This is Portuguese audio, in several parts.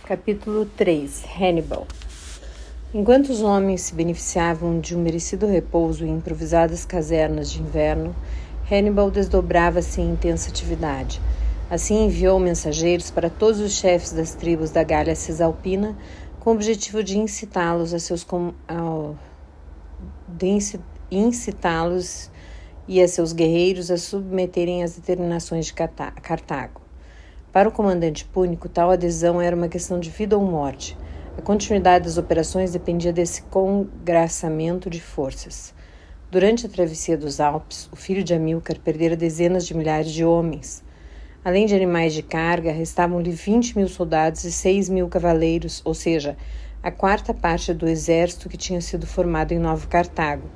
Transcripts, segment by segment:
Capítulo 3. Hannibal. Enquanto os homens se beneficiavam de um merecido repouso em improvisadas casernas de inverno, Hannibal desdobrava-se em intensa atividade. Assim enviou mensageiros para todos os chefes das tribos da Gália Cisalpina, com o objetivo de incitá-los e a seus guerreiros a submeterem às determinações de Cartago. Para o comandante púnico, tal adesão era uma questão de vida ou morte. A continuidade das operações dependia desse congraçamento de forças. Durante a travessia dos Alpes, o filho de Amílcar perdera dezenas de milhares de homens. Além de animais de carga, restavam-lhe 20.000 soldados e 6.000 cavaleiros, ou seja, a quarta parte do exército que tinha sido formado em Nova Cartago.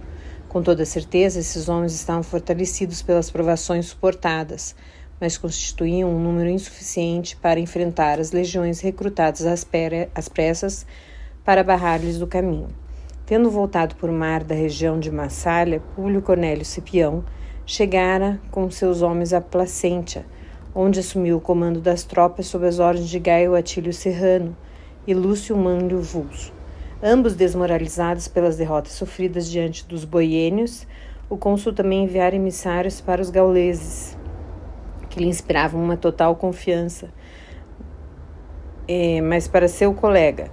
Com toda certeza, esses homens estavam fortalecidos pelas provações suportadas, mas constituíam um número insuficiente para enfrentar as legiões recrutadas às pressas para barrar-lhes o caminho. Tendo voltado por mar da região de Massália, Públio Cornélio Cipião chegara com seus homens a Placência, onde assumiu o comando das tropas sob as ordens de Gaio Atílio Serrano e Lúcio Mânlio Vulso. Ambos desmoralizados pelas derrotas sofridas diante dos boiênios, o cônsul também enviara emissários para os gauleses, que lhe inspiravam uma total confiança, mas para seu colega,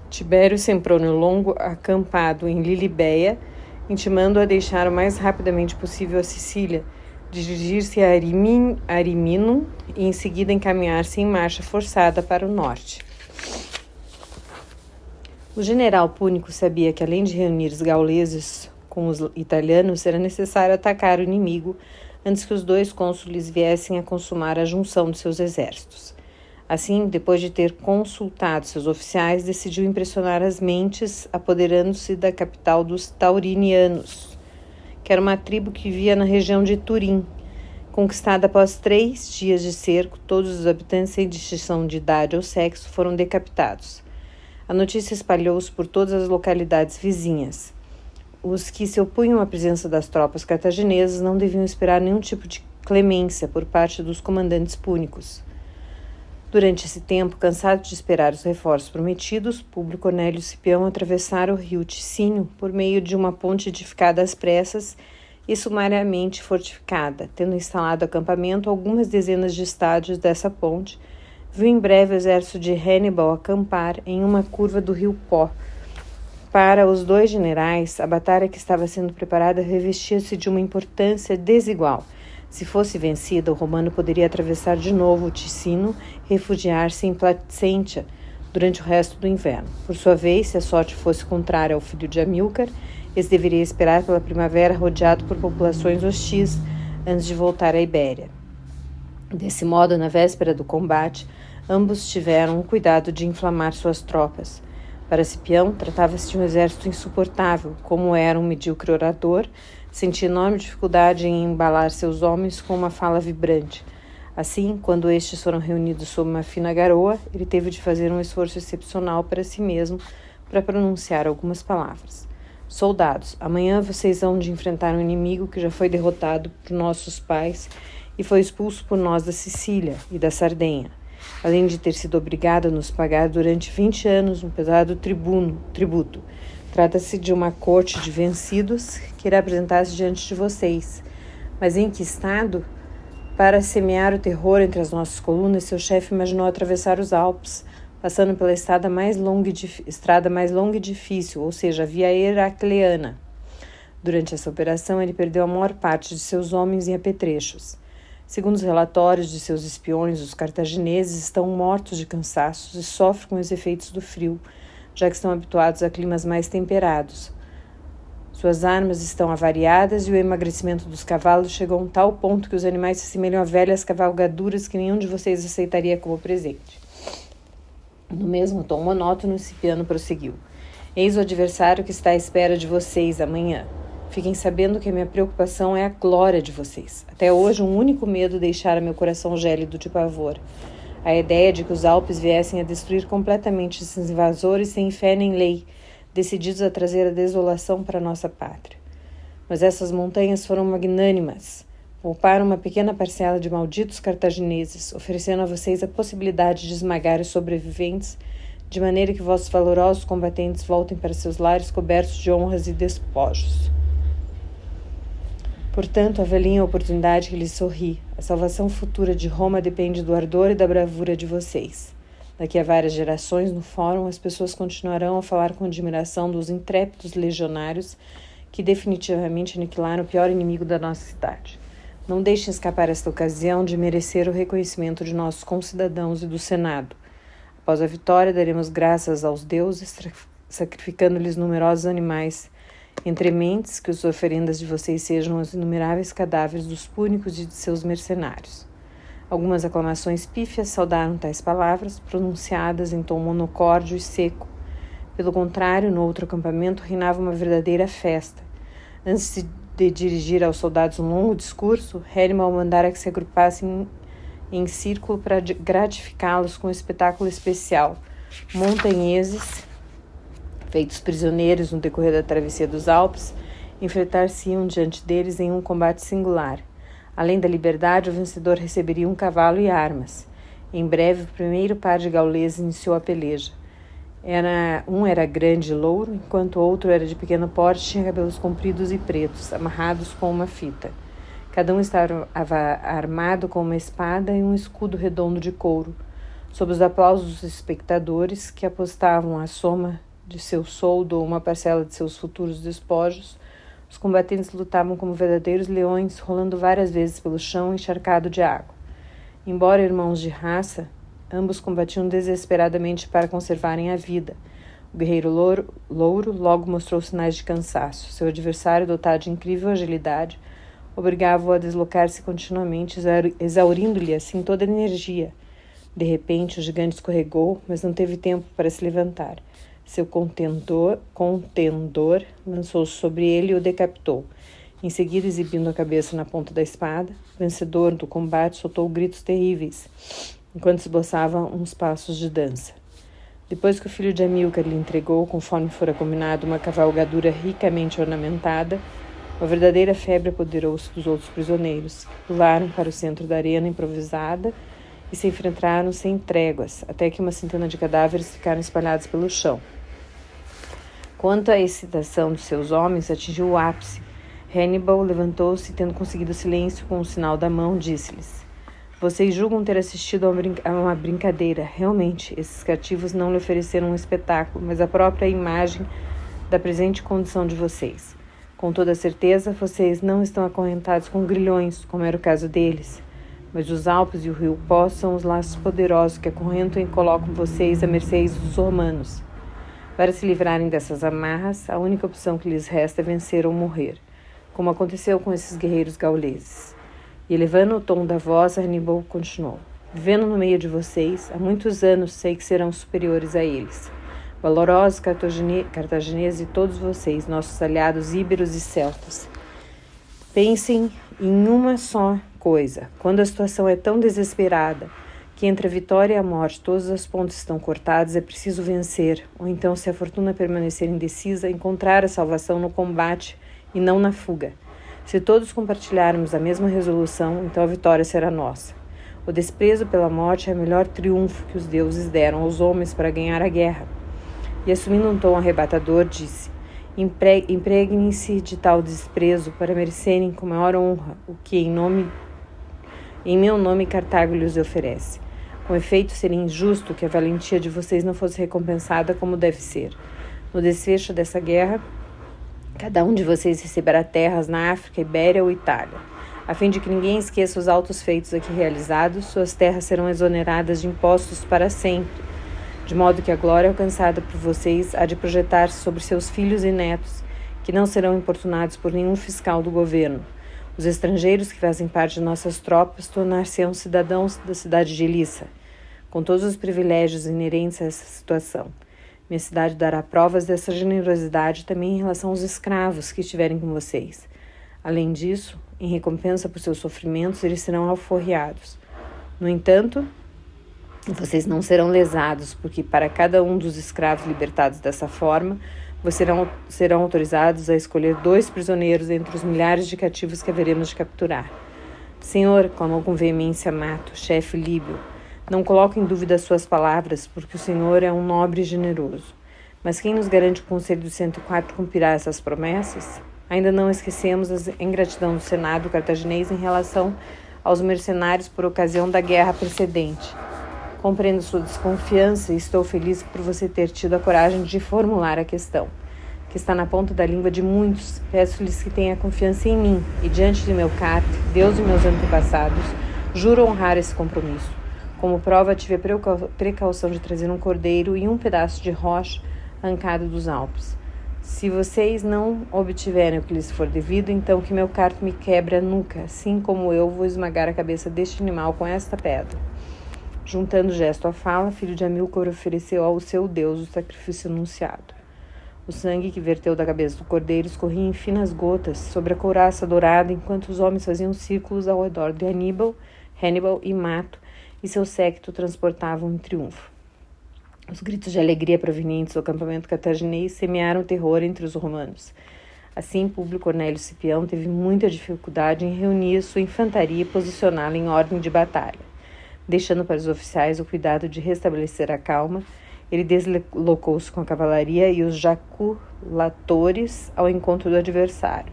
Tibério Semprônio Longo, acampado em Lilibeia, intimando-o a deixar o mais rapidamente possível a Sicília, dirigir-se a Ariminum e em seguida encaminhar-se em marcha forçada para o norte. O general púnico sabia que, além de reunir os gauleses com os italianos, era necessário atacar o inimigo antes que os dois cônsules viessem a consumar a junção de seus exércitos. Assim, depois de ter consultado seus oficiais, decidiu impressionar as mentes, apoderando-se da capital dos Taurinianos, que era uma tribo que vivia na região de Turim. Conquistada após 3 dias de cerco, todos os habitantes, sem distinção de idade ou sexo, foram decapitados. A notícia espalhou-se por todas as localidades vizinhas. Os que se opunham à presença das tropas cartaginesas não deviam esperar nenhum tipo de clemência por parte dos comandantes púnicos. Durante esse tempo, cansado de esperar os reforços prometidos, Públio Cornélio Cipião atravessara o rio Ticínio por meio de uma ponte edificada às pressas e sumariamente fortificada. Tendo instalado acampamento a algumas dezenas de estádios dessa ponte, viu em breve o exército de Hannibal acampar em uma curva do rio Pó. Para os dois generais, a batalha que estava sendo preparada revestia-se de uma importância desigual. Se fosse vencida, o romano poderia atravessar de novo o Ticino e refugiar-se em Placência durante o resto do inverno. Por sua vez, se a sorte fosse contrária ao filho de Amílcar, esse deveria esperar pela primavera rodeado por populações hostis antes de voltar à Ibéria. Desse modo, na véspera do combate, ambos tiveram o cuidado de inflamar suas tropas. Para Cipião, tratava-se de um exército insuportável. Como era um medíocre orador, sentia enorme dificuldade em embalar seus homens com uma fala vibrante. Assim, quando estes foram reunidos sob uma fina garoa, ele teve de fazer um esforço excepcional para si mesmo para pronunciar algumas palavras. Soldados, amanhã vocês hão de enfrentar um inimigo que já foi derrotado por nossos pais e foi expulso por nós da Sicília e da Sardenha, além de ter sido obrigado a nos pagar durante 20 anos um pesado tributo. Trata-se de uma corte de vencidos que irá apresentar-se diante de vocês. Mas em que estado? Para semear o terror entre as nossas colunas, seu chefe imaginou atravessar os Alpes, passando pela estrada mais longa e difícil, ou seja, a Via Heracleana. Durante essa operação, ele perdeu a maior parte de seus homens em apetrechos. Segundo os relatórios de seus espiões, os cartagineses estão mortos de cansaço e sofrem com os efeitos do frio, já que estão habituados a climas mais temperados. Suas armas estão avariadas e o emagrecimento dos cavalos chegou a um tal ponto que os animais se assemelham a velhas cavalgaduras que nenhum de vocês aceitaria como presente. No mesmo tom monótono, Cipiano prosseguiu. Eis o adversário que está à espera de vocês amanhã. Fiquem sabendo que a minha preocupação é a glória de vocês. Até hoje, um único medo deixara meu coração gélido de pavor. A ideia de que os Alpes viessem a destruir completamente esses invasores sem fé nem lei, decididos a trazer a desolação para nossa pátria. Mas essas montanhas foram magnânimas. Pouparam uma pequena parcela de malditos cartagineses, oferecendo a vocês a possibilidade de esmagar os sobreviventes, de maneira que vossos valorosos combatentes voltem para seus lares cobertos de honras e despojos. Portanto, avaliem a oportunidade que lhes sorri. A salvação futura de Roma depende do ardor e da bravura de vocês. Daqui a várias gerações, no fórum, as pessoas continuarão a falar com admiração dos intrépidos legionários que definitivamente aniquilaram o pior inimigo da nossa cidade. Não deixem escapar esta ocasião de merecer o reconhecimento de nossos concidadãos e do Senado. Após a vitória, daremos graças aos deuses, sacrificando-lhes numerosos animais, entre mentes que as oferendas de vocês sejam os inumeráveis cadáveres dos púnicos e de seus mercenários. Algumas aclamações pífias saudaram tais palavras, pronunciadas em tom monocórdio e seco. Pelo contrário, no outro acampamento reinava uma verdadeira festa. Antes de dirigir aos soldados um longo discurso, Hannibal mandara que se agrupassem em círculo para gratificá-los com um espetáculo especial. Montanheses, feitos prisioneiros no decorrer da travessia dos Alpes, enfrentar-se-iam diante deles em um combate singular. Além da liberdade, o vencedor receberia um cavalo e armas. Em breve, o primeiro par de gauleses iniciou a peleja. Um era grande e louro, enquanto o outro era de pequeno porte e tinha cabelos compridos e pretos, amarrados com uma fita. Cada um estava armado com uma espada e um escudo redondo de couro. Sob os aplausos dos espectadores, que apostavam a soma de seu soldo ou uma parcela de seus futuros despojos, os combatentes lutavam como verdadeiros leões, rolando várias vezes pelo chão encharcado de água. Embora irmãos de raça, ambos combatiam desesperadamente para conservarem a vida. O guerreiro louro logo mostrou sinais de cansaço. Seu adversário, dotado de incrível agilidade, obrigava-o a deslocar-se continuamente, exaurindo-lhe assim toda a energia. De repente, o gigante escorregou, mas não teve tempo para se levantar. Seu contendor lançou-se sobre ele e o decapitou. Em seguida, exibindo a cabeça na ponta da espada, o vencedor do combate soltou gritos terríveis, enquanto esboçava uns passos de dança. Depois que o filho de Amílcar lhe entregou, conforme fora combinado, uma cavalgadura ricamente ornamentada, uma verdadeira febre apoderou-se dos outros prisioneiros. Pularam para o centro da arena improvisada e se enfrentaram sem tréguas, até que uma centena de cadáveres ficaram espalhados pelo chão. Quanto à excitação de seus homens, atingiu o ápice. Hannibal levantou-se e, tendo conseguido silêncio com o sinal da mão, disse-lhes: Vocês julgam ter assistido a uma brincadeira. Realmente, esses cativos não lhe ofereceram um espetáculo, mas a própria imagem da presente condição de vocês. Com toda certeza, vocês não estão acorrentados com grilhões, como era o caso deles. Mas os Alpes e o rio Pó são os laços poderosos que acorrentam e colocam vocês à mercê dos romanos. Para se livrarem dessas amarras, a única opção que lhes resta é vencer ou morrer, como aconteceu com esses guerreiros gauleses. E elevando o tom da voz, Hannibal continuou: Vivendo no meio de vocês, há muitos anos sei que serão superiores a eles. Valorosos cartagineses e todos vocês, nossos aliados íberos e celtas. Pensem em uma só coisa. Quando a situação é tão desesperada que entre a vitória e a morte todas as pontes estão cortadas, é preciso vencer, ou então, se a fortuna permanecer indecisa, encontrar a salvação no combate e não na fuga. Se todos compartilharmos a mesma resolução, então a vitória será nossa. O desprezo pela morte é o melhor triunfo que os deuses deram aos homens para ganhar a guerra. E, assumindo um tom arrebatador, disse: Impregnem-se de tal desprezo para merecerem com maior honra o que em meu nome Cartago lhes oferece. Com efeito, seria injusto que a valentia de vocês não fosse recompensada como deve ser. No desfecho dessa guerra, cada um de vocês receberá terras na África, Ibéria ou Itália. A fim de que ninguém esqueça os altos feitos aqui realizados, suas terras serão exoneradas de impostos para sempre, de modo que a glória alcançada por vocês há de projetar-se sobre seus filhos e netos, que não serão importunados por nenhum fiscal do governo. Os estrangeiros que fazem parte de nossas tropas tornar-se-ão cidadãos da cidade de Ilissa, com todos os privilégios inerentes a essa situação. Minha cidade dará provas dessa generosidade também em relação aos escravos que estiverem com vocês. Além disso, em recompensa por seus sofrimentos, eles serão alforriados. No entanto, vocês não serão lesados, porque para cada um dos escravos libertados dessa forma, vocês serão autorizados a escolher 2 prisioneiros entre os milhares de cativos que haveremos de capturar. Senhor, clamou com veemência Mato, chefe líbio, não coloque em dúvida as suas palavras, porque o Senhor é um nobre e generoso. Mas quem nos garante que o Conselho dos 104 cumprirá essas promessas? Ainda não esquecemos a ingratidão do Senado cartaginês em relação aos mercenários por ocasião da guerra precedente. Compreendo sua desconfiança e estou feliz por você ter tido a coragem de formular a questão, que está na ponta da língua de muitos. Peço-lhes que tenha confiança em mim e, diante de meu cárter, Deus e meus antepassados, juro honrar esse compromisso. Como prova, tive a precaução de trazer um cordeiro e um pedaço de rocha arrancado dos Alpes. Se vocês não obtiverem o que lhes for devido, então que meu cárter me quebre a nuca, assim como eu vou esmagar a cabeça deste animal com esta pedra. Juntando o gesto à fala, filho de Amílcar ofereceu ao seu Deus o sacrifício anunciado. O sangue que verteu da cabeça do cordeiro escorria em finas gotas sobre a couraça dourada, enquanto os homens faziam círculos ao redor de Hannibal e Mato, e seu séquito transportavam em triunfo. Os gritos de alegria provenientes do acampamento cartaginês semearam terror entre os romanos. Assim, Públio Cornélio Cipião teve muita dificuldade em reunir sua infantaria e posicioná-la em ordem de batalha. Deixando para os oficiais o cuidado de restabelecer a calma, ele deslocou-se com a cavalaria e os jaculatores ao encontro do adversário.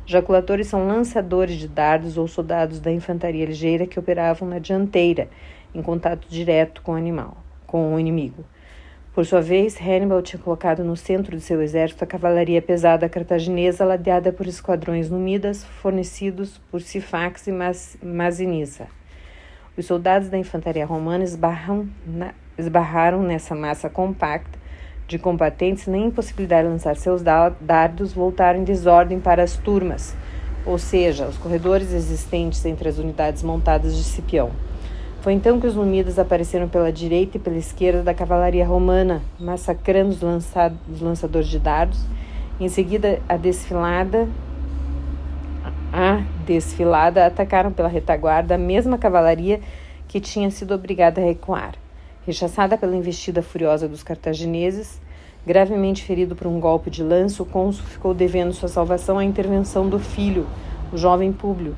Jaculatores são lançadores de dardos ou soldados da infantaria ligeira que operavam na dianteira, em contato direto com o inimigo. Por sua vez, Hannibal tinha colocado no centro de seu exército a cavalaria pesada cartaginesa, ladeada por esquadrões númidas fornecidos por Sifax e Masinissa. Os soldados da infantaria romana esbarraram nessa massa compacta de combatentes e, na impossibilidade de lançar seus dardos, voltaram em desordem para as turmas, ou seja, os corredores existentes entre as unidades montadas de Cipião. Foi então que os númidas apareceram pela direita e pela esquerda da cavalaria romana, massacrando os lançadores de dardos. Em seguida, a desfilada atacaram pela retaguarda a mesma cavalaria que tinha sido obrigada a recuar. Rechaçada pela investida furiosa dos cartagineses, gravemente ferido por um golpe de lança, o cônsul ficou devendo sua salvação à intervenção do filho, o jovem Públio,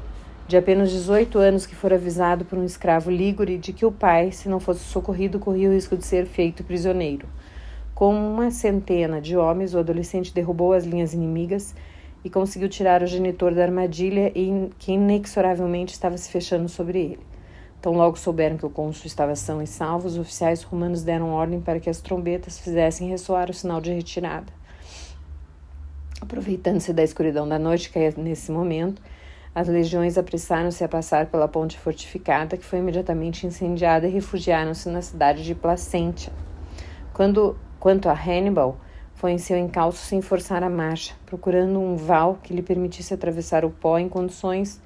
de apenas 18 anos, que fora avisado por um escravo lígure de que o pai, se não fosse socorrido, corria o risco de ser feito prisioneiro. Com uma centena de homens, o adolescente derrubou as linhas inimigas e conseguiu tirar o genitor da armadilha que inexoravelmente estava se fechando sobre ele. Tão logo souberam que o cônsul estava são e salvo, os oficiais romanos deram ordem para que as trombetas fizessem ressoar o sinal de retirada. Aproveitando-se da escuridão da noite que caía nesse momento, as legiões apressaram-se a passar pela ponte fortificada, que foi imediatamente incendiada, e refugiaram-se na cidade de Placentia. Quanto a Hannibal, foi em seu encalço sem forçar a marcha, procurando um val que lhe permitisse atravessar o pó em condições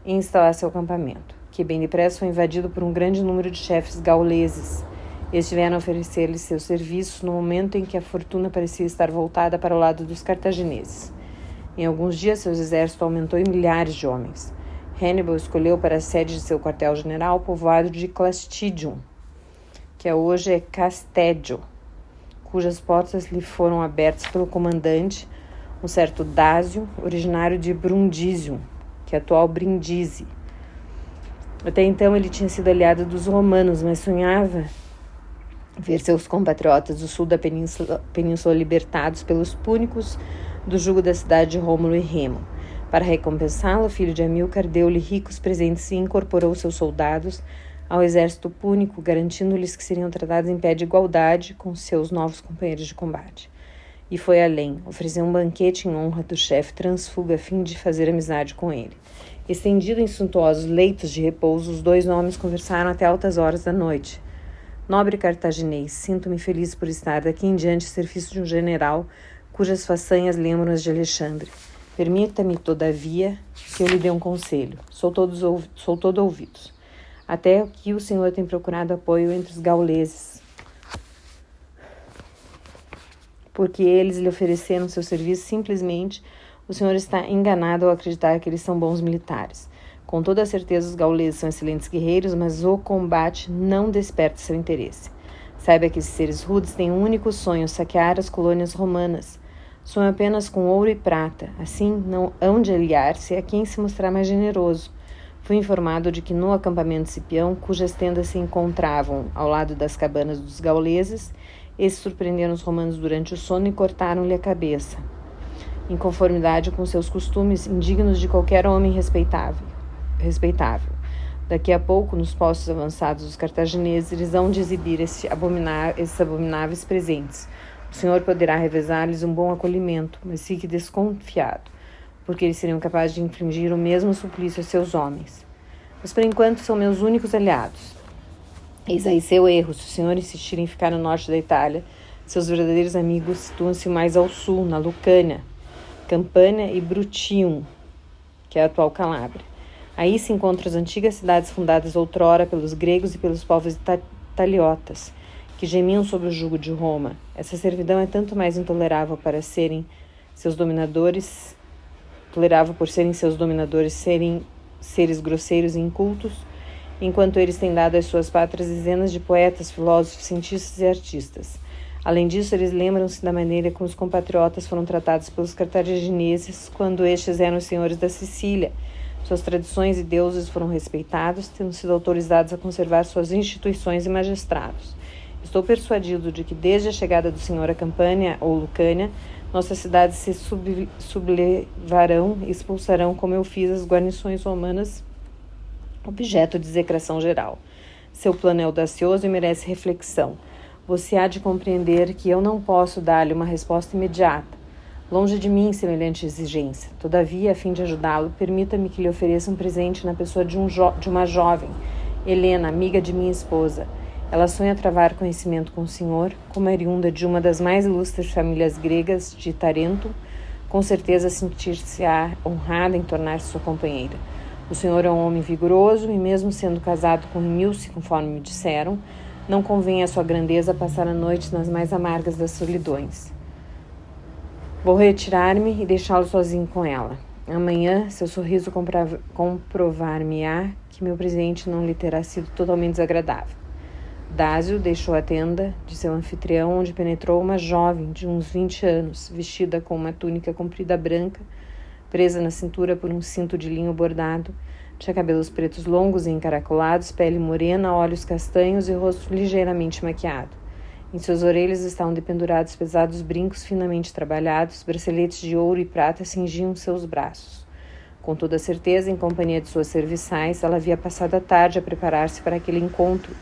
e instalar seu acampamento, que bem depressa foi invadido por um grande número de chefes gauleses. Eles vieram oferecer-lhe seus serviços no momento em que a fortuna parecia estar voltada para o lado dos cartagineses. Em alguns dias, seu exército aumentou em milhares de homens. Hannibal escolheu para a sede de seu quartel-general o povoado de Clastidium, que hoje é Casteggio, cujas portas lhe foram abertas pelo comandante, um certo Dásio, originário de Brundisium, que é atual Brindisi. Até então ele tinha sido aliado dos romanos, mas sonhava ver seus compatriotas do sul da península libertados pelos púnicos do jugo da cidade de Rômulo e Remo. Para recompensá-lo, o filho de Amílcar deu-lhe ricos presentes e incorporou seus soldados ao exército púnico, garantindo-lhes que seriam tratados em pé de igualdade com seus novos companheiros de combate. E foi além, ofereceu um banquete em honra do chefe transfuga a fim de fazer amizade com ele. Estendido em suntuosos leitos de repouso, os dois homens conversaram até altas horas da noite. Nobre cartaginês, sinto-me feliz por estar daqui em diante a serviço de um general cujas façanhas lembram as de Alexandre. Permita-me, todavia, que eu lhe dê um conselho. Sou todo ouvidos. Até que o senhor tem procurado apoio entre os gauleses, porque eles lhe ofereceram seu serviço. Simplesmente, o senhor está enganado ao acreditar que eles são bons militares. Com toda a certeza, os gauleses são excelentes guerreiros, mas o combate não desperta seu interesse. Saiba que esses seres rudes têm um único sonho: saquear as colônias romanas. Sonham apenas com ouro e prata. Assim, não hão de aliar-se a quem se mostrar mais generoso. Fui informado de que no acampamento de Cipião, cujas tendas se encontravam ao lado das cabanas dos gauleses, esses surpreenderam os romanos durante o sono e cortaram-lhe a cabeça, em conformidade com seus costumes, indignos de qualquer homem respeitável. Daqui a pouco, nos postos avançados dos cartagineses, eles hão de exibir esses abomináveis presentes. O Senhor poderá revezar-lhes um bom acolhimento, mas fique desconfiado, porque eles seriam capazes de infligir o mesmo suplício a seus homens. Mas por enquanto são meus únicos aliados. Eis aí seu erro. Se o Senhor insistir em ficar no norte da Itália, seus verdadeiros amigos situam-se mais ao sul, na Lucânia, Campânia e Brutium, que é a atual Calábria. Aí se encontram as antigas cidades fundadas outrora pelos gregos e pelos povos italiotas, que gemiam sob o jugo de Roma. Essa servidão é tanto mais intolerável por serem seus dominadores serem seres grosseiros e incultos, enquanto eles têm dado às suas pátrias dezenas de poetas, filósofos, cientistas e artistas. Além disso, eles lembram-se da maneira como os compatriotas foram tratados pelos cartagineses quando estes eram os senhores da Sicília. Suas tradições e deuses foram respeitados, tendo sido autorizados a conservar suas instituições e magistrados. Estou persuadido de que, desde a chegada do Senhor a Campânia ou Lucânia, nossas cidades se sublevarão e expulsarão, como eu fiz, as guarnições romanas, objeto de execração geral. Seu plano é audacioso e merece reflexão. Você há de compreender que eu não posso dar-lhe uma resposta imediata. Longe de mim semelhante exigência. Todavia, a fim de ajudá-lo, permita-me que lhe ofereça um presente na pessoa de uma jovem, Helena, amiga de minha esposa. Ela sonha travar conhecimento com o senhor, como oriunda de uma das mais ilustres famílias gregas de Tarento, com certeza sentir-se-á honrada em tornar-se sua companheira. O senhor é um homem vigoroso e, mesmo sendo casado com Emilce, conforme me disseram, não convém à sua grandeza passar a noite nas mais amargas das solidões. Vou retirar-me e deixá-lo sozinho com ela. Amanhã, seu sorriso comprovar-me-á que meu presente não lhe terá sido totalmente desagradável. Dásio deixou a tenda de seu anfitrião, onde penetrou uma jovem de uns 20 anos, vestida com uma túnica comprida branca, presa na cintura por um cinto de linho bordado. Tinha cabelos pretos longos e encaracolados, pele morena, olhos castanhos e rosto ligeiramente maquiado. Em suas orelhas estavam dependurados pesados brincos finamente trabalhados, braceletes de ouro e prata cingiam seus braços. Com toda certeza, em companhia de suas serviçais, ela havia passado a tarde a preparar-se para aquele encontro,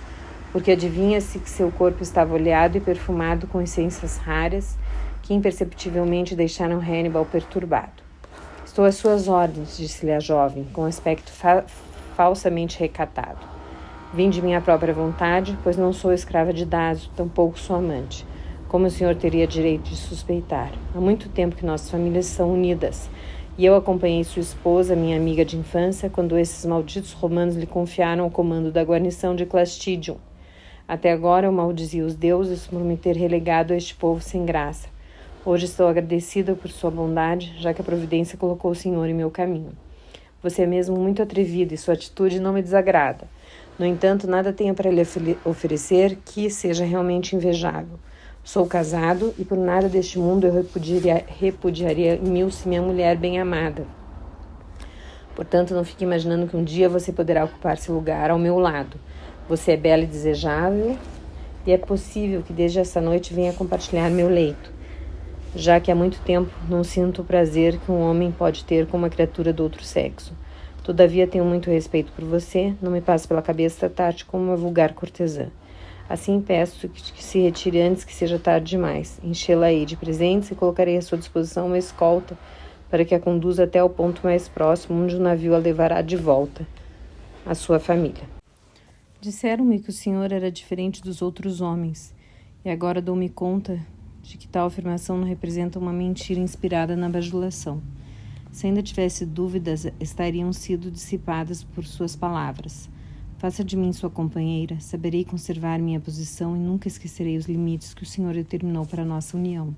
porque adivinha-se que seu corpo estava oleado e perfumado com essências raras que imperceptivelmente deixaram Hannibal perturbado. Estou às suas ordens, disse-lhe a jovem, com aspecto falsamente recatado. Vim de minha própria vontade, pois não sou escrava de Dásio, tampouco sou amante. Como o senhor teria direito de suspeitar? Há muito tempo que nossas famílias são unidas, e eu acompanhei sua esposa, minha amiga de infância, quando esses malditos romanos lhe confiaram o comando da guarnição de Clastidium. Até agora eu maldizia os deuses por me ter relegado a este povo sem graça. Hoje estou agradecida por sua bondade, já que a providência colocou o senhor em meu caminho. Você é mesmo muito atrevido e sua atitude não me desagrada. No entanto, nada tenho para lhe oferecer que seja realmente invejável. Sou casado e por nada deste mundo eu repudiaria Emilce, minha mulher bem amada. Portanto, não fique imaginando que um dia você poderá ocupar seu lugar ao meu lado. Você é bela e desejável e é possível que desde essa noite venha compartilhar meu leito, já que há muito tempo não sinto o prazer que um homem pode ter com uma criatura do outro sexo. Todavia tenho muito respeito por você, não me passe pela cabeça tratar-te como uma vulgar cortesã. Assim peço que se retire antes que seja tarde demais. Enchê-la-ei de presentes e colocarei à sua disposição uma escolta para que a conduza até ao ponto mais próximo, onde o navio a levará de volta à sua família. Disseram-me que o senhor era diferente dos outros homens, e agora dou-me conta de que tal afirmação não representa uma mentira inspirada na bajulação. Se ainda tivesse dúvidas, estariam sido dissipadas por suas palavras. Faça de mim sua companheira, saberei conservar minha posição e nunca esquecerei os limites que o senhor determinou para a nossa união.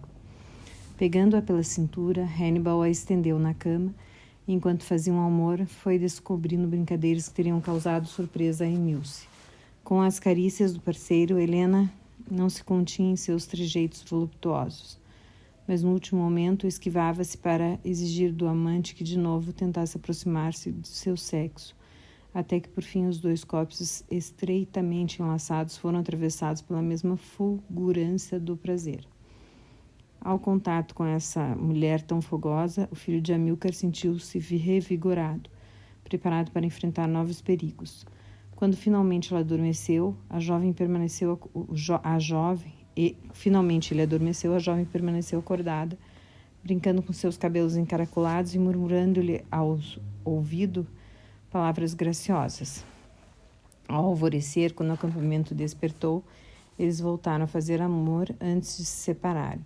Pegando-a pela cintura, Hannibal a estendeu na cama e, enquanto faziam amor, foi descobrindo brincadeiras que teriam causado surpresa a Emilce. Com as carícias do parceiro, Helena não se continha em seus trejeitos voluptuosos, mas no último momento esquivava-se para exigir do amante que de novo tentasse aproximar-se do seu sexo. até que por fim os dois corpos estreitamente enlaçados foram atravessados pela mesma fulgurância do prazer. Ao contato com essa mulher tão fogosa, o filho de Amílcar sentiu-se revigorado, preparado para enfrentar novos perigos. Quando finalmente ela adormeceu, finalmente ele adormeceu, a jovem permaneceu acordada, brincando com seus cabelos encaracolados e murmurando-lhe ao ouvido palavras graciosas. Ao alvorecer, quando o acampamento despertou, eles voltaram a fazer amor antes de se separarem.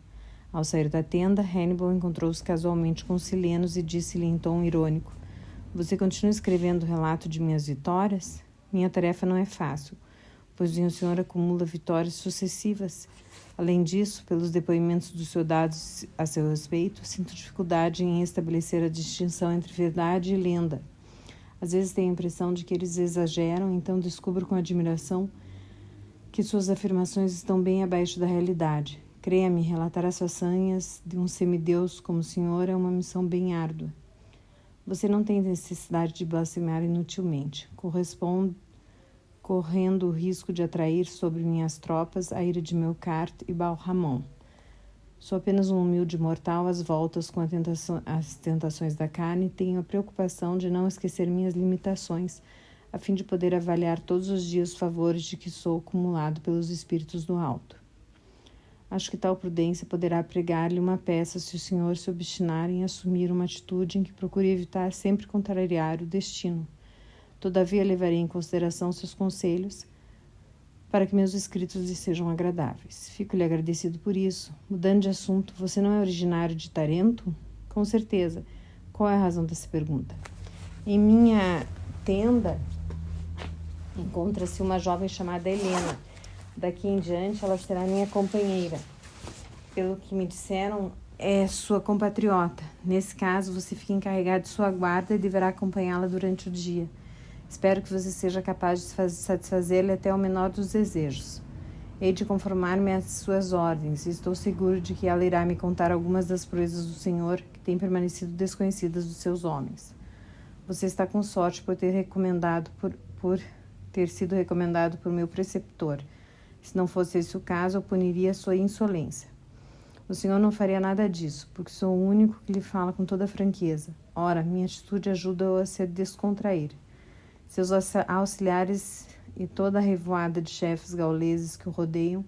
Ao sair da tenda, Hannibal encontrou-se casualmente com Silenos e disse-lhe em tom irônico: "Você continua escrevendo o relato de minhas vitórias? Minha tarefa não é fácil, pois o senhor acumula vitórias sucessivas. Além disso, pelos depoimentos dos soldados a seu respeito, sinto dificuldade em estabelecer a distinção entre verdade e lenda. Às vezes tenho a impressão de que eles exageram, então descubro com admiração que suas afirmações estão bem abaixo da realidade. Creia-me, relatar as façanhas de um semideus como o senhor é uma missão bem árdua. Você não tem necessidade de blasfemar inutilmente, correndo o risco de atrair sobre minhas tropas a ira de Melkart e Baal-Hamon. Sou apenas um humilde mortal às voltas com as tentações da carne e tenho a preocupação de não esquecer minhas limitações, a fim de poder avaliar todos os dias os favores de que sou acumulado pelos espíritos do alto. Acho que tal prudência poderá pregar-lhe uma peça se o senhor se obstinar em assumir uma atitude em que procure evitar sempre contrariar o destino. Todavia, levarei em consideração seus conselhos para que meus escritos lhe sejam agradáveis. Fico-lhe agradecido por isso. Mudando de assunto, você não é originário de Tarento? Com certeza. Qual é a razão dessa pergunta? Em minha tenda encontra-se uma jovem chamada Helena. Daqui em diante ela será minha companheira. Pelo que me disseram, é sua compatriota. Nesse caso, você fica encarregado de sua guarda e deverá acompanhá-la durante o dia. Espero que você seja capaz de satisfazer-lhe até o menor dos desejos. Hei de conformar-me às suas ordens e estou seguro de que ela irá me contar algumas das proezas do Senhor que têm permanecido desconhecidas dos seus homens. Você está com sorte por ter sido recomendado por meu preceptor. Se não fosse esse o caso, eu puniria sua insolência. O senhor não faria nada disso, porque sou o único que lhe fala com toda franqueza. Ora, minha atitude ajuda-o a se descontrair. Seus auxiliares e toda a revoada de chefes gauleses que o rodeiam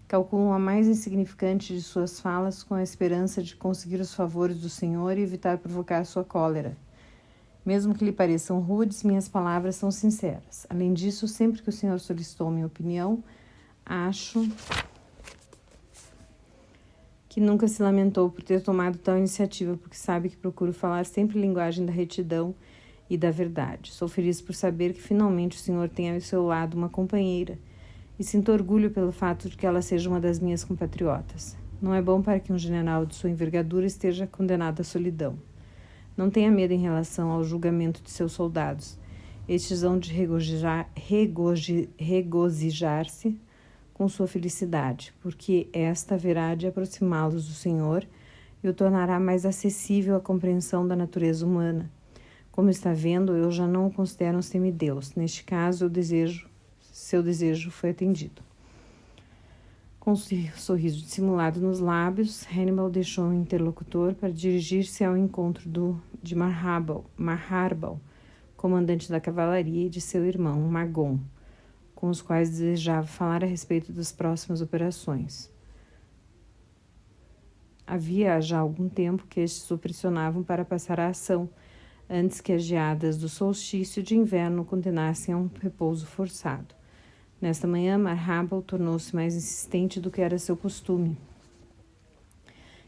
calculam a mais insignificante de suas falas com a esperança de conseguir os favores do senhor e evitar provocar sua cólera. Mesmo que lhe pareçam rudes, minhas palavras são sinceras. Além disso, sempre que o senhor solicitou minha opinião, acho que nunca se lamentou por ter tomado tal iniciativa, porque sabe que procuro falar sempre linguagem da retidão e da verdade. Sou feliz por saber que finalmente o senhor tem ao seu lado uma companheira e sinto orgulho pelo fato de que ela seja uma das minhas compatriotas. Não é bom para que um general de sua envergadura esteja condenado à solidão. Não tenha medo em relação ao julgamento de seus soldados. Estes hão de regozijar-se com sua felicidade, porque esta haverá de aproximá-los do Senhor e o tornará mais acessível à compreensão da natureza humana. Como está vendo, eu já não o considero um semideus. Neste caso, seu desejo foi atendido. Com um sorriso dissimulado nos lábios, Hannibal deixou o interlocutor para dirigir-se ao encontro de Maharbal, comandante da cavalaria, e de seu irmão, Magon, com os quais desejava falar a respeito das próximas operações. Havia já algum tempo que estes o pressionavam para passar a ação, antes que as geadas do solstício de inverno o condenassem a um repouso forçado. Nesta manhã, Maharbal tornou-se mais insistente do que era seu costume.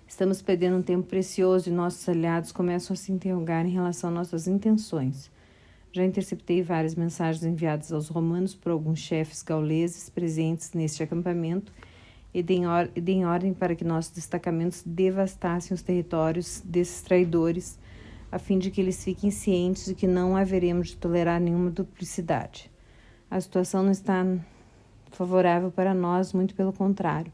Estamos perdendo um tempo precioso e nossos aliados começam a se interrogar em relação às nossas intenções. Já interceptei várias mensagens enviadas aos romanos por alguns chefes gauleses presentes neste acampamento e deem ordem para que nossos destacamentos devastassem os territórios desses traidores, a fim de que eles fiquem cientes de que não haveremos de tolerar nenhuma duplicidade. A situação não está favorável para nós, muito pelo contrário.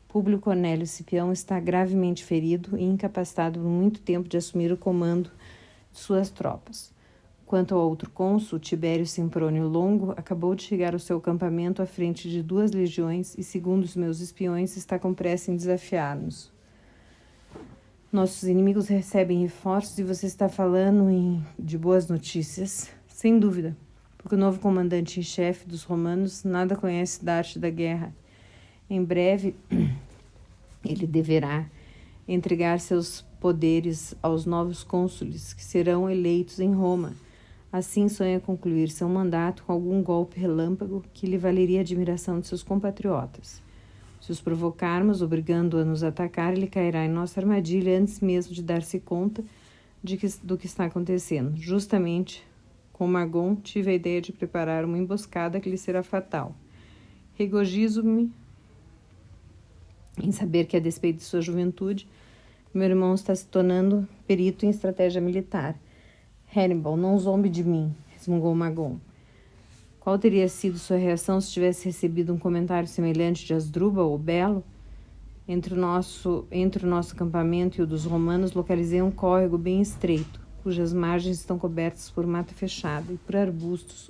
Públio Cornélio Cipião está gravemente ferido e incapacitado por muito tempo de assumir o comando de suas tropas. Quanto ao outro cônsul, Tibério Semprônio Longo, acabou de chegar ao seu acampamento à frente de 2 legiões e, segundo os meus espiões, está com pressa em desafiar-nos. Nossos inimigos recebem reforços e você está falando de boas notícias? Sem dúvida, porque o novo comandante em chefe dos romanos nada conhece da arte da guerra. Em breve, ele deverá entregar seus poderes aos novos cônsules, que serão eleitos em Roma. Assim sonha concluir seu mandato com algum golpe relâmpago que lhe valeria a admiração de seus compatriotas. Se os provocarmos, obrigando-o a nos atacar, ele cairá em nossa armadilha antes mesmo de dar-se conta do que está acontecendo. Justamente, com Magon, tive a ideia de preparar uma emboscada que lhe será fatal. Regozijo-me em saber que, a despeito de sua juventude, meu irmão está se tornando perito em estratégia militar. Hannibal, não zombe de mim, resmungou Magon. Qual teria sido sua reação se tivesse recebido um comentário semelhante de Asdrúbal, o Belo? Entre o nosso acampamento e o dos romanos, localizei um córrego bem estreito, cujas margens estão cobertas por mata fechada e por arbustos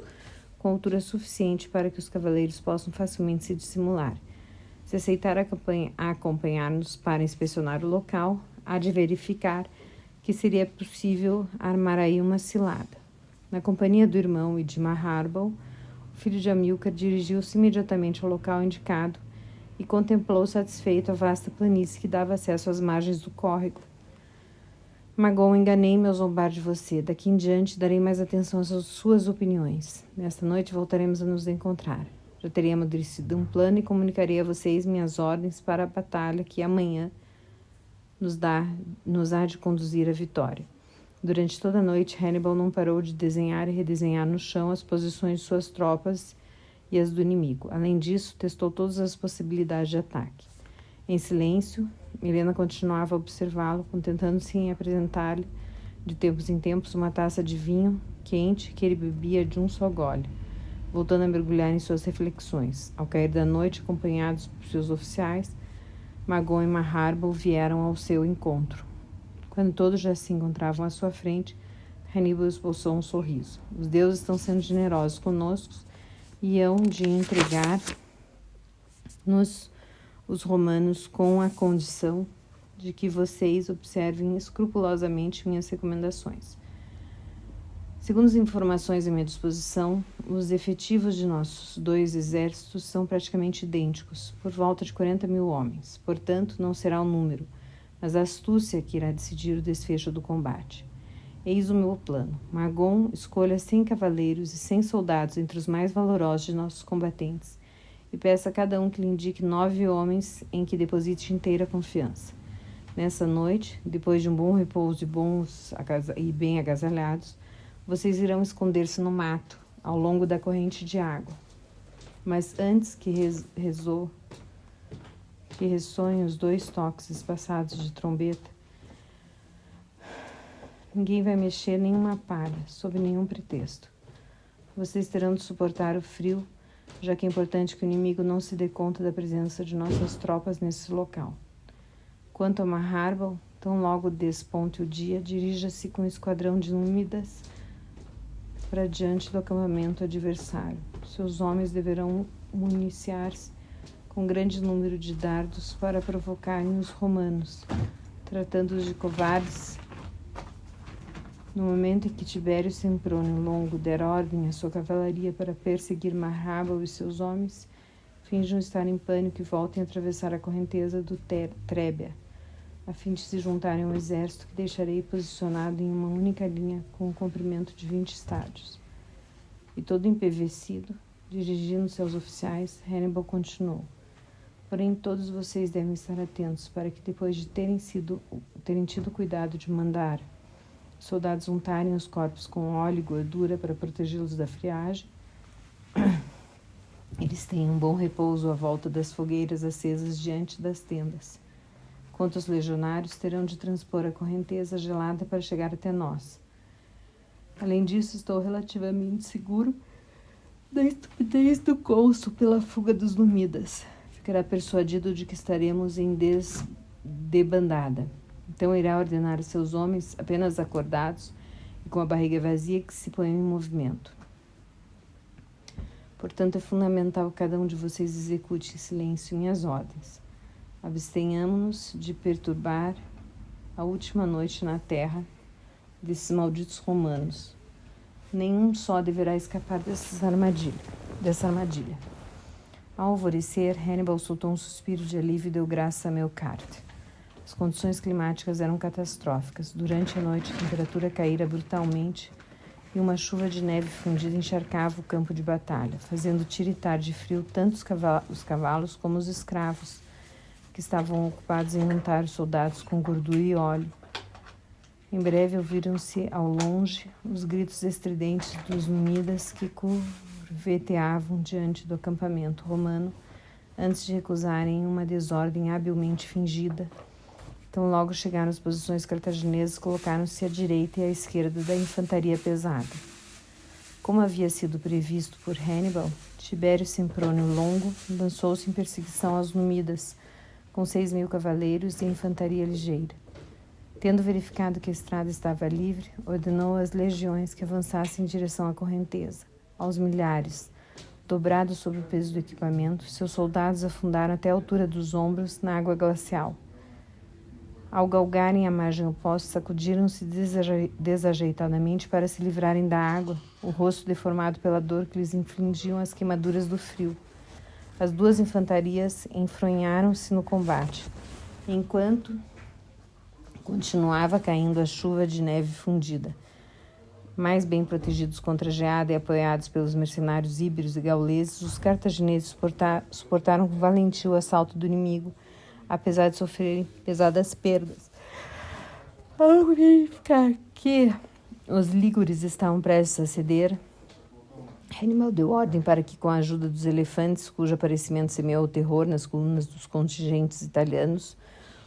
com altura suficiente para que os cavaleiros possam facilmente se dissimular. Se aceitar acompanhar-nos para inspecionar o local, há de verificar que seria possível armar aí uma cilada. Na companhia do irmão e de Maharbal, o filho de Amílcar dirigiu-se imediatamente ao local indicado e contemplou satisfeito a vasta planície que dava acesso às margens do córrego. Magon, enganei-me ao zombar de você. Daqui em diante darei mais atenção às suas opiniões. Nesta noite voltaremos a nos encontrar. Já terei amadurecido um plano e comunicarei a vocês minhas ordens para a batalha que amanhã nos há de conduzir à vitória. Durante toda a noite, Hannibal não parou de desenhar e redesenhar no chão as posições de suas tropas e as do inimigo. Além disso, testou todas as possibilidades de ataque. Em silêncio, Helena continuava a observá-lo, contentando-se em apresentar-lhe, de tempos em tempos, uma taça de vinho quente que ele bebia de um só gole, voltando a mergulhar em suas reflexões. Ao cair da noite, acompanhados por seus oficiais, Magon e Maharbal vieram ao seu encontro. Quando todos já se encontravam à sua frente, Hannibal esboçou um sorriso. Os deuses estão sendo generosos conosco e hão de entregar-nos os romanos com a condição de que vocês observem escrupulosamente minhas recomendações. Segundo as informações à minha disposição, os efetivos de nossos 2 exércitos são praticamente idênticos, por volta de 40.000 homens. Portanto, não será o número, mas a astúcia que irá decidir o desfecho do combate. Eis o meu plano. Magon escolha 100 cavaleiros e 100 soldados entre os mais valorosos de nossos combatentes e peça a cada um que lhe indique 9 homens em que deposite inteira confiança. Nessa noite, depois de um bom repouso e bem agasalhados, vocês irão esconder-se no mato, ao longo da corrente de água. Mas antes que ressoem os 2 toques espaçados de trombeta, ninguém vai mexer nenhuma palha, sob nenhum pretexto. Vocês terão de suportar o frio, já que é importante que o inimigo não se dê conta da presença de nossas tropas nesse local. Quanto a Maharbal, tão logo desponte o dia, dirija-se com um esquadrão de númidas para diante do acampamento adversário. Seus homens deverão municiar-se com grande número de dardos para provocarem os romanos, tratando-os de covardes. No momento em que Tibério Semprônio Longo der ordem à sua cavalaria para perseguir Maharbal e seus homens, finjam estar em pânico e voltem a atravessar a correnteza do Trébia, a fim de se juntarem ao exército que deixarei posicionado em uma única linha com um comprimento de 20 estádios. E todo empevecido, dirigindo-se aos oficiais, Hannibal continuou. Porém, todos vocês devem estar atentos para que, depois de terem tido cuidado de mandar soldados untarem os corpos com óleo e gordura para protegê-los da friagem, eles tenham um bom repouso à volta das fogueiras acesas diante das tendas. Quanto aos legionários, terão de transpor a correnteza gelada para chegar até nós. Além disso, estou relativamente seguro da estupidez do cônsul pela fuga dos Númidas. Ficará persuadido de que estaremos em debandada. Então irá ordenar a seus homens, apenas acordados, e com a barriga vazia que se põe em movimento. Portanto, é fundamental que cada um de vocês execute em silêncio minhas ordens. Abstenhamos-nos de perturbar a última noite na terra desses malditos romanos. Nenhum só deverá escapar dessa armadilha. Ao alvorecer, Hannibal soltou um suspiro de alívio e deu graças a Melkart. As condições climáticas eram catastróficas. Durante a noite, a temperatura caíra brutalmente e uma chuva de neve fundida encharcava o campo de batalha, fazendo tiritar de frio tanto os cavalos como os escravos, que estavam ocupados em untar os soldados com gordura e óleo. Em breve ouviram-se ao longe os gritos estridentes dos númidas que curveteavam diante do acampamento romano antes de recusarem uma desordem habilmente fingida. Então logo chegaram as posições cartaginesas, colocaram-se à direita e à esquerda da infantaria pesada. Como havia sido previsto por Hannibal, Tibério Semprônio Longo lançou-se em perseguição aos númidas, com 6.000 cavaleiros e a infantaria ligeira. Tendo verificado que a estrada estava livre, ordenou às legiões que avançassem em direção à correnteza. Aos milhares, dobrados sob o peso do equipamento, seus soldados afundaram até a altura dos ombros na água glacial. Ao galgarem a margem oposta, sacudiram-se desajeitadamente para se livrarem da água, o rosto deformado pela dor que lhes infligiam as queimaduras do frio. As duas infantarias enfronharam-se no combate, enquanto continuava caindo a chuva de neve fundida. Mais bem protegidos contra a geada e apoiados pelos mercenários íberos e gauleses, os cartagineses suportaram com valentia o assalto do inimigo, apesar de sofrerem pesadas perdas. Ao verificar que os lígures estavam prestes a ceder, Hannibal deu ordem para que, com a ajuda dos elefantes, cujo aparecimento semeou o terror nas colunas dos contingentes italianos,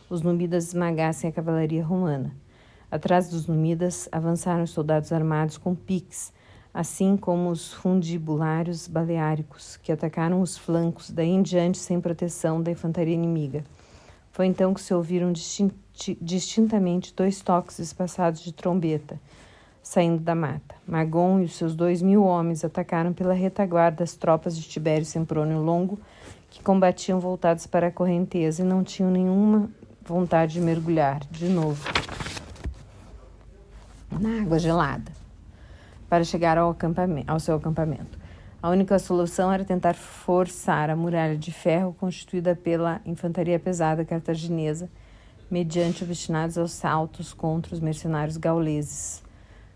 os númidas esmagassem a cavalaria romana. Atrás dos númidas avançaram os soldados armados com piques, assim como os fundibulários baleáricos, que atacaram os flancos, daí em diante sem proteção da infantaria inimiga. Foi então que se ouviram distintamente 2 toques espaçados de trombeta, saindo da mata. Magon e os seus 2.000 homens atacaram pela retaguarda as tropas de Tibério Semprônio Longo, que combatiam voltados para a correnteza e não tinham nenhuma vontade de mergulhar de novo na água gelada para chegar ao seu acampamento. A única solução era tentar forçar a muralha de ferro constituída pela infantaria pesada cartaginesa, mediante obstinados assaltos contra os mercenários gauleses.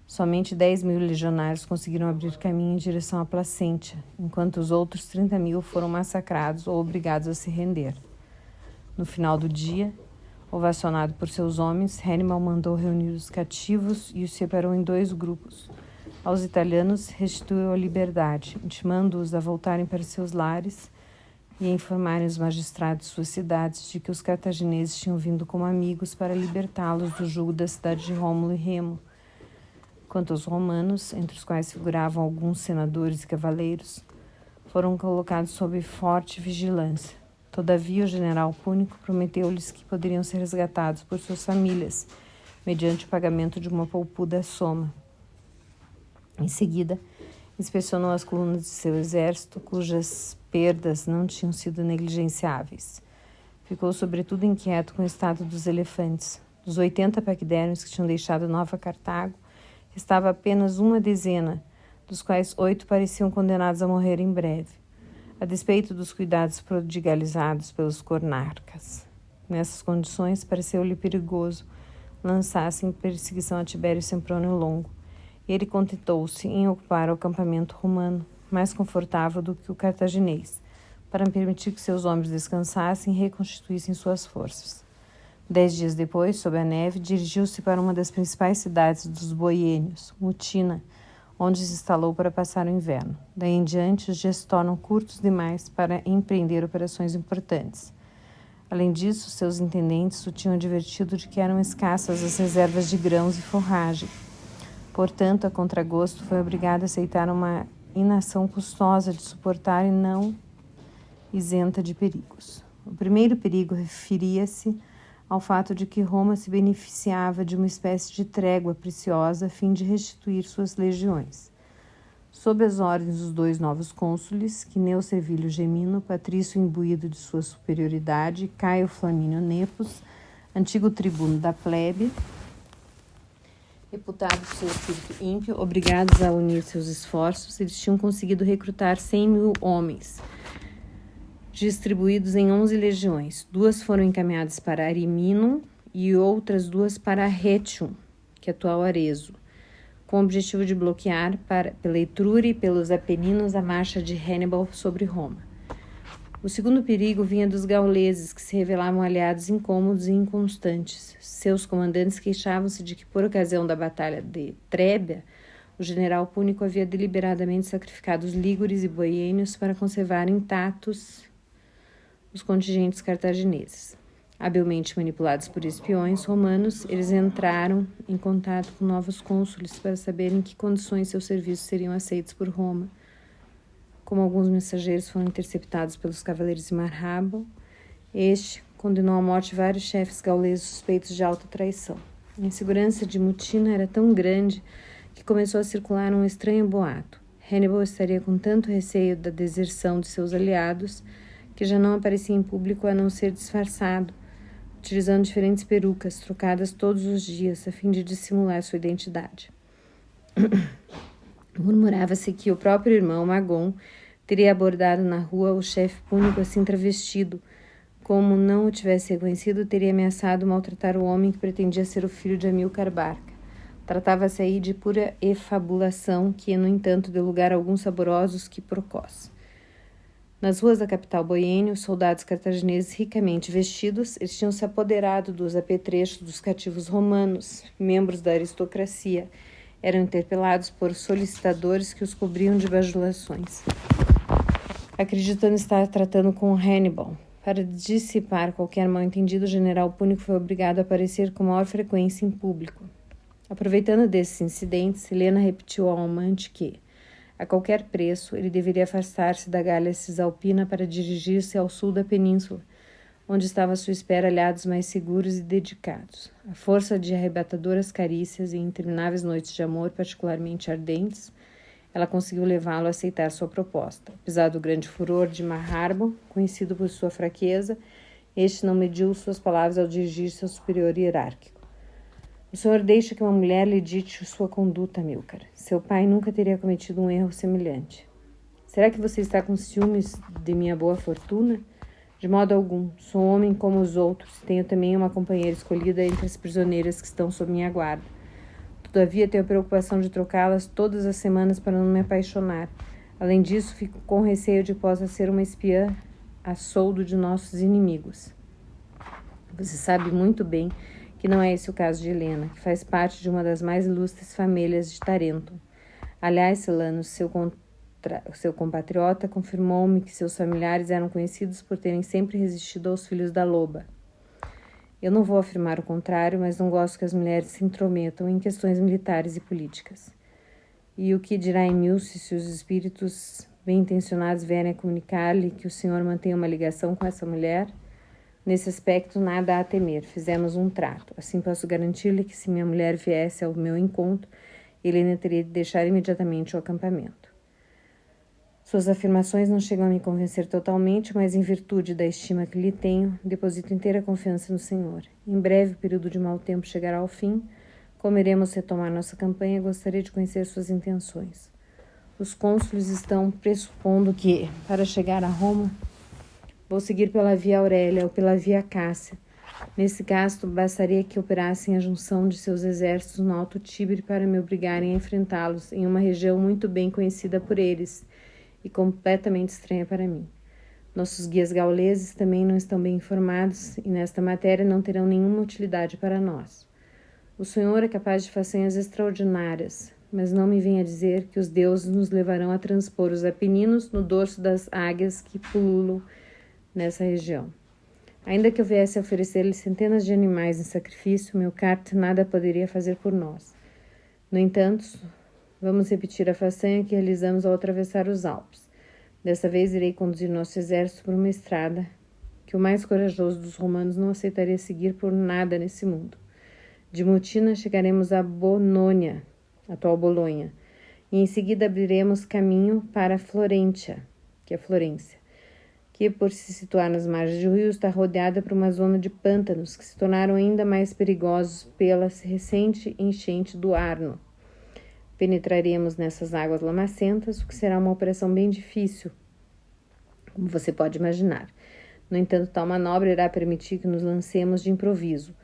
Somente 10.000 legionários conseguiram abrir caminho em direção a Placentia, enquanto os outros 30.000 foram massacrados ou obrigados a se render. No final do dia, ovacionado por seus homens, Hannibal mandou reunir os cativos e os separou em 2 grupos. Aos italianos restituiu a liberdade, intimando-os a voltarem para seus lares e a informarem os magistrados de suas cidades de que os cartagineses tinham vindo como amigos para libertá-los do jugo da cidade de Rômulo e Remo. Quanto aos romanos, entre os quais figuravam alguns senadores e cavaleiros, foram colocados sob forte vigilância. Todavia, o general púnico prometeu-lhes que poderiam ser resgatados por suas famílias, mediante o pagamento de uma poupuda soma. Em seguida, inspecionou as colunas de seu exército, cujas perdas não tinham sido negligenciáveis. Ficou sobretudo inquieto com o estado dos elefantes. Dos 80 paquidérmios que tinham deixado Nova Cartago, restava apenas uma dezena, dos quais 8 pareciam condenados a morrer em breve, a despeito dos cuidados prodigalizados pelos cornarcas. Nessas condições, pareceu-lhe perigoso lançar-se em perseguição a Tibério Semprônio Longo. Ele contentou-se em ocupar o acampamento romano, mais confortável do que o cartaginês, para permitir que seus homens descansassem e reconstituíssem suas forças. 10 dias depois, sob a neve, dirigiu-se para uma das principais cidades dos boiênios, Mutina, onde se instalou para passar o inverno. Daí em diante, os dias se tornam curtos demais para empreender operações importantes. Além disso, seus intendentes o tinham advertido de que eram escassas as reservas de grãos e forragem. Portanto, a contragosto, foi obrigado a aceitar uma inação custosa de suportar e não isenta de perigos. O primeiro perigo referia-se ao fato de que Roma se beneficiava de uma espécie de trégua preciosa a fim de restituir suas legiões. Sob as ordens dos 2 novos cônsules, Quineu Servilio Gemino, patrício imbuído de sua superioridade, e Caio Flamínio Nepos, antigo tribuno da plebe, reputado por seu espírito ímpio, obrigados a unir seus esforços, eles tinham conseguido recrutar 100.000 homens, distribuídos em 11 legiões. 2 foram encaminhadas para Ariminum e outras 2 para Retium, que é atual Arezzo, com o objetivo de bloquear pela Etrúria e pelos Apeninos a marcha de Hannibal sobre Roma. O segundo perigo vinha dos gauleses, que se revelavam aliados incômodos e inconstantes. Seus comandantes queixavam-se de que, por ocasião da batalha de Trébia, o general púnico havia deliberadamente sacrificado os lígures e boiênios para conservar intactos os contingentes cartagineses. Habilmente manipulados por espiões romanos, eles entraram em contato com novos cônsules para saber em que condições seus serviços seriam aceitos por Roma. Como alguns mensageiros foram interceptados pelos cavaleiros de Marrabo, este condenou à morte vários chefes gauleses suspeitos de alta traição. A insegurança de Mutina era tão grande que começou a circular um estranho boato. Hannibal estaria com tanto receio da deserção de seus aliados que já não aparecia em público a não ser disfarçado, utilizando diferentes perucas, trocadas todos os dias, a fim de dissimular sua identidade. Murmurava-se que o próprio irmão, Magon, teria abordado na rua o chefe púnico assim travestido. Como não o tivesse reconhecido, teria ameaçado maltratar o homem que pretendia ser o filho de Amílcar Barca. Tratava-se aí de pura efabulação que, no entanto, deu lugar a alguns saborosos quiprocós. Nas ruas da capital boiênia, os soldados cartagineses ricamente vestidos, eles tinham se apoderado dos apetrechos dos cativos romanos, membros da aristocracia. Eram interpelados por solicitadores que os cobriam de bajulações, acreditando estar tratando com Hannibal. Para dissipar qualquer mal-entendido, o general púnico foi obrigado a aparecer com maior frequência em público. Aproveitando desses incidentes, Helena repetiu ao amante que, a qualquer preço, ele deveria afastar-se da Gália Cisalpina para dirigir-se ao sul da península, onde estavam à sua espera aliados mais seguros e dedicados. A força de arrebatadoras carícias e intermináveis noites de amor particularmente ardentes, ela conseguiu levá-lo a aceitar sua proposta. Apesar do grande furor de Marharbo, conhecido por sua fraqueza, este não mediu suas palavras ao dirigir-se ao superior hierárquico. O senhor deixa que uma mulher lhe dite sua conduta, Amílcar. Seu pai nunca teria cometido um erro semelhante. Será que você está com ciúmes de minha boa fortuna? De modo algum. Sou um homem como os outros. Tenho também uma companheira escolhida entre as prisioneiras que estão sob minha guarda. Todavia, tenho a preocupação de trocá-las todas as semanas para não me apaixonar. Além disso, fico com receio de que possa ser uma espiã a soldo de nossos inimigos. Você sabe muito bem que não é esse o caso de Helena, que faz parte de uma das mais ilustres famílias de Tarentum. Aliás, Silanus, seu compatriota, confirmou-me que seus familiares eram conhecidos por terem sempre resistido aos filhos da loba. Eu não vou afirmar o contrário, mas não gosto que as mulheres se intrometam em questões militares e políticas. E o que dirá Emilce se os espíritos bem-intencionados vierem a comunicar-lhe que o senhor mantém uma ligação com essa mulher? Nesse aspecto, nada há a temer. Fizemos um trato. Assim posso garantir-lhe que se minha mulher viesse ao meu encontro, Helena teria de deixar imediatamente o acampamento. Suas afirmações não chegam a me convencer totalmente, mas em virtude da estima que lhe tenho, deposito inteira confiança no senhor. Em breve, o período de mau tempo chegará ao fim. Como iremos retomar nossa campanha, gostaria de conhecer suas intenções. Os cônsules estão pressupondo que, para chegar a Roma, vou seguir pela via Aurélia ou pela via Cássia. Nesse caso, bastaria que operassem a junção de seus exércitos no Alto Tibre para me obrigarem a enfrentá-los em uma região muito bem conhecida por eles e completamente estranha para mim. Nossos guias gauleses também não estão bem informados e nesta matéria não terão nenhuma utilidade para nós. O senhor é capaz de façanhas extraordinárias, mas não me venha dizer que os deuses nos levarão a transpor os Apeninos no dorso das águias que pululam nessa região. Ainda que eu viesse a oferecer-lhe centenas de animais em sacrifício, meu Carte nada poderia fazer por nós. No entanto, vamos repetir a façanha que realizamos ao atravessar os Alpes. Dessa vez irei conduzir nosso exército por uma estrada que o mais corajoso dos romanos não aceitaria seguir por nada nesse mundo. De Mutina chegaremos a Bonônia, atual Bolonha, e em seguida abriremos caminho para Florentia, que é Florência, que por se situar nas margens do rio está rodeada por uma zona de pântanos que se tornaram ainda mais perigosos pela recente enchente do Arno. Penetraremos nessas águas lamacentas, o que será uma operação bem difícil, como você pode imaginar. No entanto, tal manobra irá permitir que nos lancemos de improviso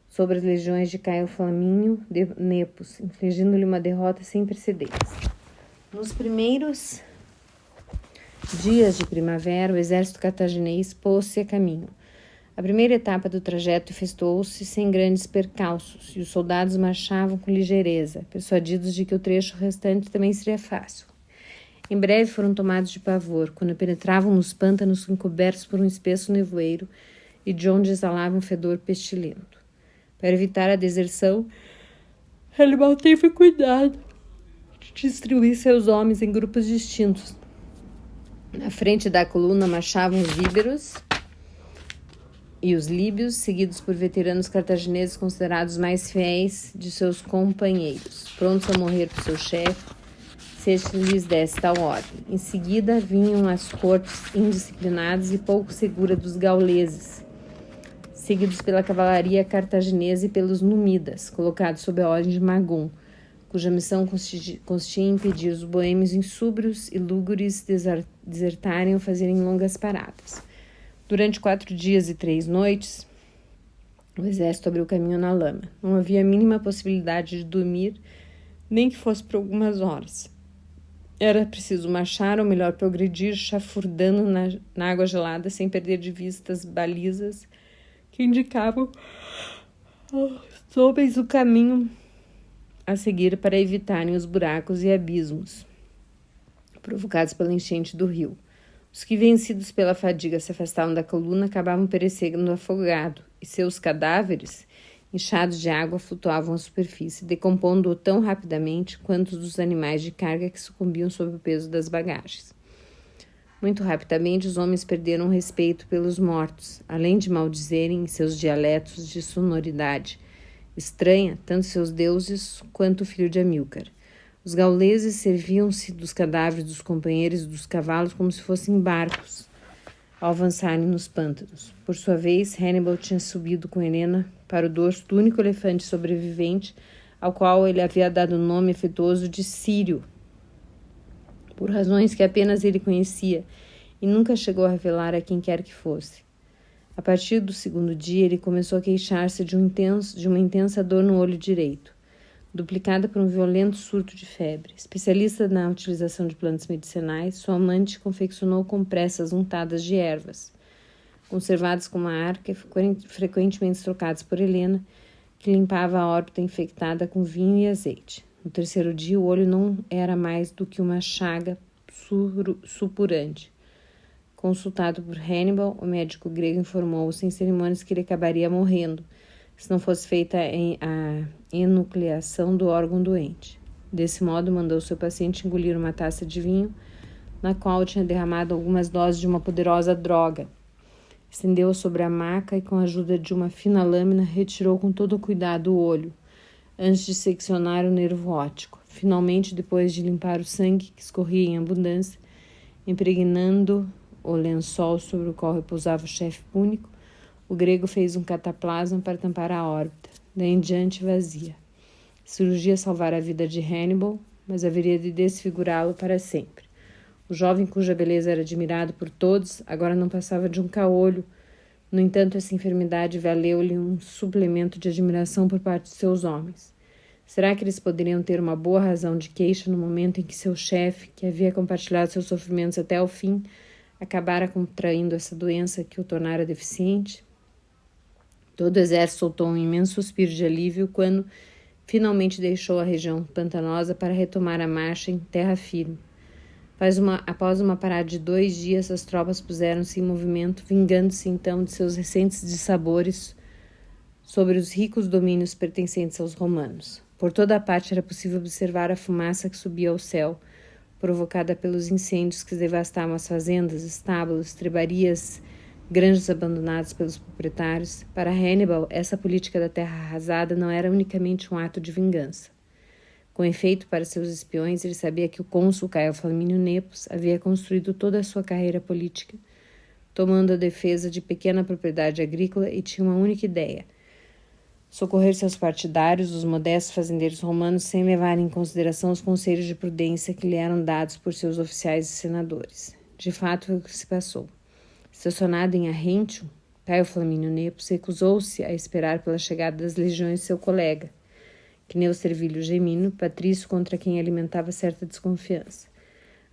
sobre as legiões de Caio Flamínio de Nepos, infligindo-lhe uma derrota sem precedentes. Nos primeiros dias de primavera, o exército cartaginês pôs-se a caminho. A primeira etapa do trajeto efetuou-se sem grandes percalços, e os soldados marchavam com ligeireza, persuadidos de que o trecho restante também seria fácil. Em breve foram tomados de pavor, quando penetravam nos pântanos encobertos por um espesso nevoeiro e de onde exalava um fedor pestilento. Para evitar a deserção, Hannibal teve cuidado de distribuir seus homens em grupos distintos. Na frente da coluna marchavam os íberos e os líbios, seguidos por veteranos cartagineses considerados mais fiéis de seus companheiros, prontos a morrer por seu chefe, se este lhes desse tal ordem. Em seguida vinham as cortes indisciplinadas e pouco seguras dos gauleses, seguidos pela cavalaria cartaginesa e pelos númidas, colocados sob a ordem de Magum, cuja missão consistia em impedir os boêmios insúbrios e lúgubres desertarem ou fazerem longas paradas. Durante 4 dias e 3 noites, o exército abriu caminho na lama. Não havia a mínima possibilidade de dormir, nem que fosse por algumas horas. Era preciso marchar, ou melhor, progredir, chafurdando na água gelada, sem perder de vista as balizas que indicavam aos homens o caminho a seguir para evitarem os buracos e abismos provocados pela enchente do rio. Os que, vencidos pela fadiga, se afastavam da coluna acabavam perecendo afogado, e seus cadáveres, inchados de água, flutuavam à superfície, decompondo-o tão rapidamente quanto os dos animais de carga que sucumbiam sob o peso das bagagens. Muito rapidamente, os homens perderam o respeito pelos mortos, além de maldizerem em seus dialetos de sonoridade estranha tanto seus deuses quanto o filho de Amílcar. Os gauleses serviam-se dos cadáveres dos companheiros e dos cavalos como se fossem barcos, ao avançarem nos pântanos. Por sua vez, Hannibal tinha subido com Helena para o dorso do único elefante sobrevivente, ao qual ele havia dado o nome afetuoso de Sírio, por razões que apenas ele conhecia, e nunca chegou a revelar a quem quer que fosse. A partir do 2º dia, ele começou a queixar-se de uma intensa dor no olho direito, duplicada por um violento surto de febre. Especialista na utilização de plantas medicinais, sua amante confeccionou compressas untadas de ervas, conservadas com uma arca e frequentemente trocadas por Helena, que limpava a órbita infectada com vinho e azeite. No 3º dia, o olho não era mais do que uma chaga supurante. Consultado por Hannibal, o médico grego informou sem cerimônias que ele acabaria morrendo, se não fosse feita a enucleação do órgão doente. Desse modo, mandou seu paciente engolir uma taça de vinho, na qual tinha derramado algumas doses de uma poderosa droga. Estendeu-a sobre a maca e, com a ajuda de uma fina lâmina, retirou com todo cuidado o olho, antes de seccionar o nervo óptico. Finalmente, depois de limpar o sangue que escorria em abundância, impregnando o lençol sobre o qual repousava o chefe púnico, o grego fez um cataplasma para tampar a órbita, daí em diante vazia. A cirurgia salvara a vida de Hannibal, mas haveria de desfigurá-lo para sempre. O jovem, cuja beleza era admirado por todos, agora não passava de um caolho. No entanto, essa enfermidade valeu-lhe um suplemento de admiração por parte de seus homens. Será que eles poderiam ter uma boa razão de queixa no momento em que seu chefe, que havia compartilhado seus sofrimentos até o fim, acabara contraindo essa doença que o tornara deficiente? Todo o exército soltou um imenso suspiro de alívio quando finalmente deixou a região pantanosa para retomar a marcha em terra firme. Após uma parada de 2 dias, as tropas puseram-se em movimento, vingando-se então de seus recentes dissabores sobre os ricos domínios pertencentes aos romanos. Por toda a parte era possível observar a fumaça que subia ao céu, provocada pelos incêndios que devastavam as fazendas, estábulos, trebarias granjas abandonadas pelos proprietários. Para Hannibal, essa política da terra arrasada não era unicamente um ato de vingança. Com efeito, para seus espiões, ele sabia que o cônsul Caio Flamínio Nepos havia construído toda a sua carreira política, tomando a defesa de pequena propriedade agrícola, e tinha uma única ideia: socorrer seus partidários, os modestos fazendeiros romanos, sem levar em consideração os conselhos de prudência que lhe eram dados por seus oficiais e senadores. De fato, foi o que se passou. Estacionado em Arrentium, Caio Flamínio Nepos recusou-se a esperar pela chegada das legiões de seu colega, Cneu Servilio Gemino, patrício contra quem alimentava certa desconfiança.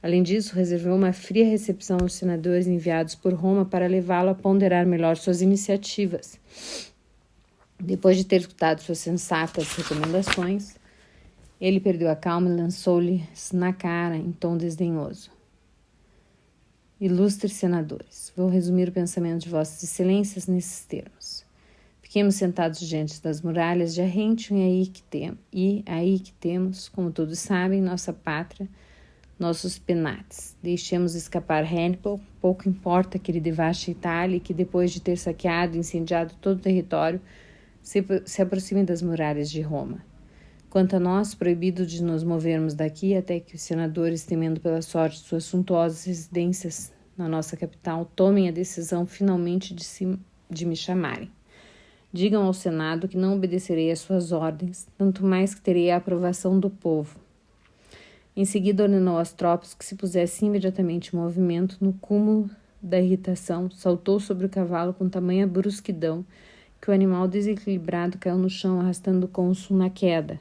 Além disso, reservou uma fria recepção aos senadores enviados por Roma para levá-lo a ponderar melhor suas iniciativas. Depois de ter escutado suas sensatas recomendações, ele perdeu a calma e lançou-lhes na cara em tom desdenhoso: Ilustres senadores, vou resumir o pensamento de vossas excelências nesses termos. Fiquemos sentados diante das muralhas de Arrentium e aí que temos, como todos sabem, nossa pátria, nossos penates. Deixemos escapar Hannibal, pouco importa que ele devaste a Itália e que depois de ter saqueado e incendiado todo o território, se aproxime das muralhas de Roma. Quanto a nós, proibido de nos movermos daqui até que os senadores, temendo pela sorte de suas suntuosas residências na nossa capital, tomem a decisão finalmente de me chamarem. Digam ao Senado que não obedecerei às suas ordens, tanto mais que terei a aprovação do povo. Em seguida ordenou às tropas que se pusessem imediatamente em movimento. No cúmulo da irritação, saltou sobre o cavalo com tamanha brusquidão que o animal desequilibrado caiu no chão, arrastando o cônsul na queda.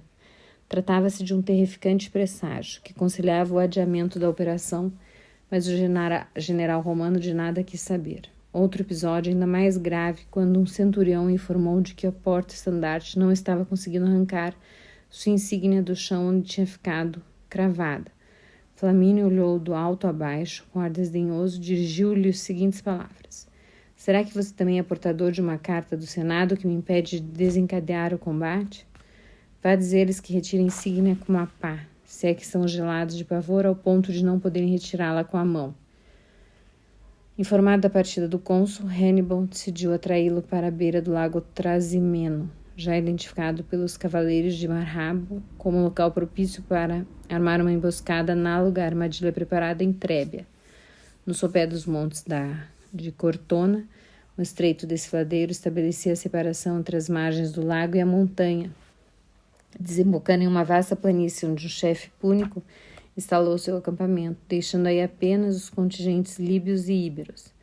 Tratava-se de um terrificante presságio, que conciliava o adiamento da operação, mas o general romano de nada quis saber. Outro episódio ainda mais grave, quando um centurião informou de que a porta-estandarte não estava conseguindo arrancar sua insígnia do chão onde tinha ficado cravada. Flamínio olhou do alto a baixo, com ar desdenhoso, dirigiu-lhe as seguintes palavras: Será que você também é portador de uma carta do Senado que me impede de desencadear o combate? Vá dizer-lhes que retirem a insígnia com uma pá, se é que são gelados de pavor ao ponto de não poderem retirá-la com a mão. Informado da partida do cônsul, Hannibal decidiu atraí-lo para a beira do lago Trasimeno, já identificado pelos cavaleiros de Marrabo como local propício para armar uma emboscada análoga à armadilha preparada em Trébia. No sopé dos montes de Cortona, um estreito desfiladeiro estabelecia a separação entre as margens do lago e a montanha, desembocando em uma vasta planície onde o chefe púnico instalou seu acampamento, deixando aí apenas os contingentes líbios e íberos.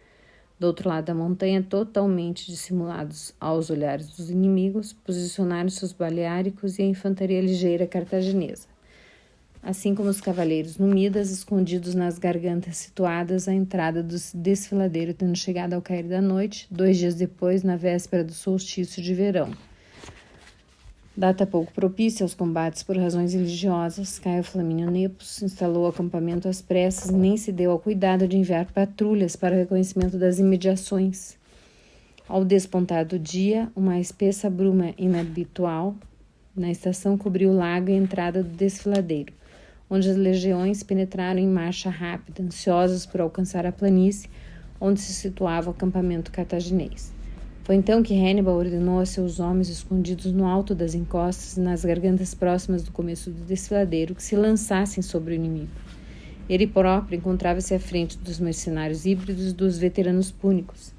Do outro lado da montanha, totalmente dissimulados aos olhares dos inimigos, posicionaram seus baleáricos e a infantaria ligeira cartaginesa, assim como os cavaleiros númidas escondidos nas gargantas situadas à entrada do desfiladeiro, tendo chegado ao cair da noite, 2 dias depois, na véspera do solstício de verão. Data pouco propícia aos combates por razões religiosas, Caio Flamínio Nepos instalou o acampamento às pressas e nem se deu ao cuidado de enviar patrulhas para o reconhecimento das imediações. Ao despontar do dia, uma espessa bruma inabitual na estação cobriu o lago e a entrada do desfiladeiro, onde as legiões penetraram em marcha rápida, ansiosas por alcançar a planície onde se situava o acampamento cartaginês. Foi então que Hannibal ordenou a seus homens escondidos no alto das encostas e nas gargantas próximas do começo do desfiladeiro que se lançassem sobre o inimigo. Ele próprio encontrava-se à frente dos mercenários híbridos e dos veteranos púnicos.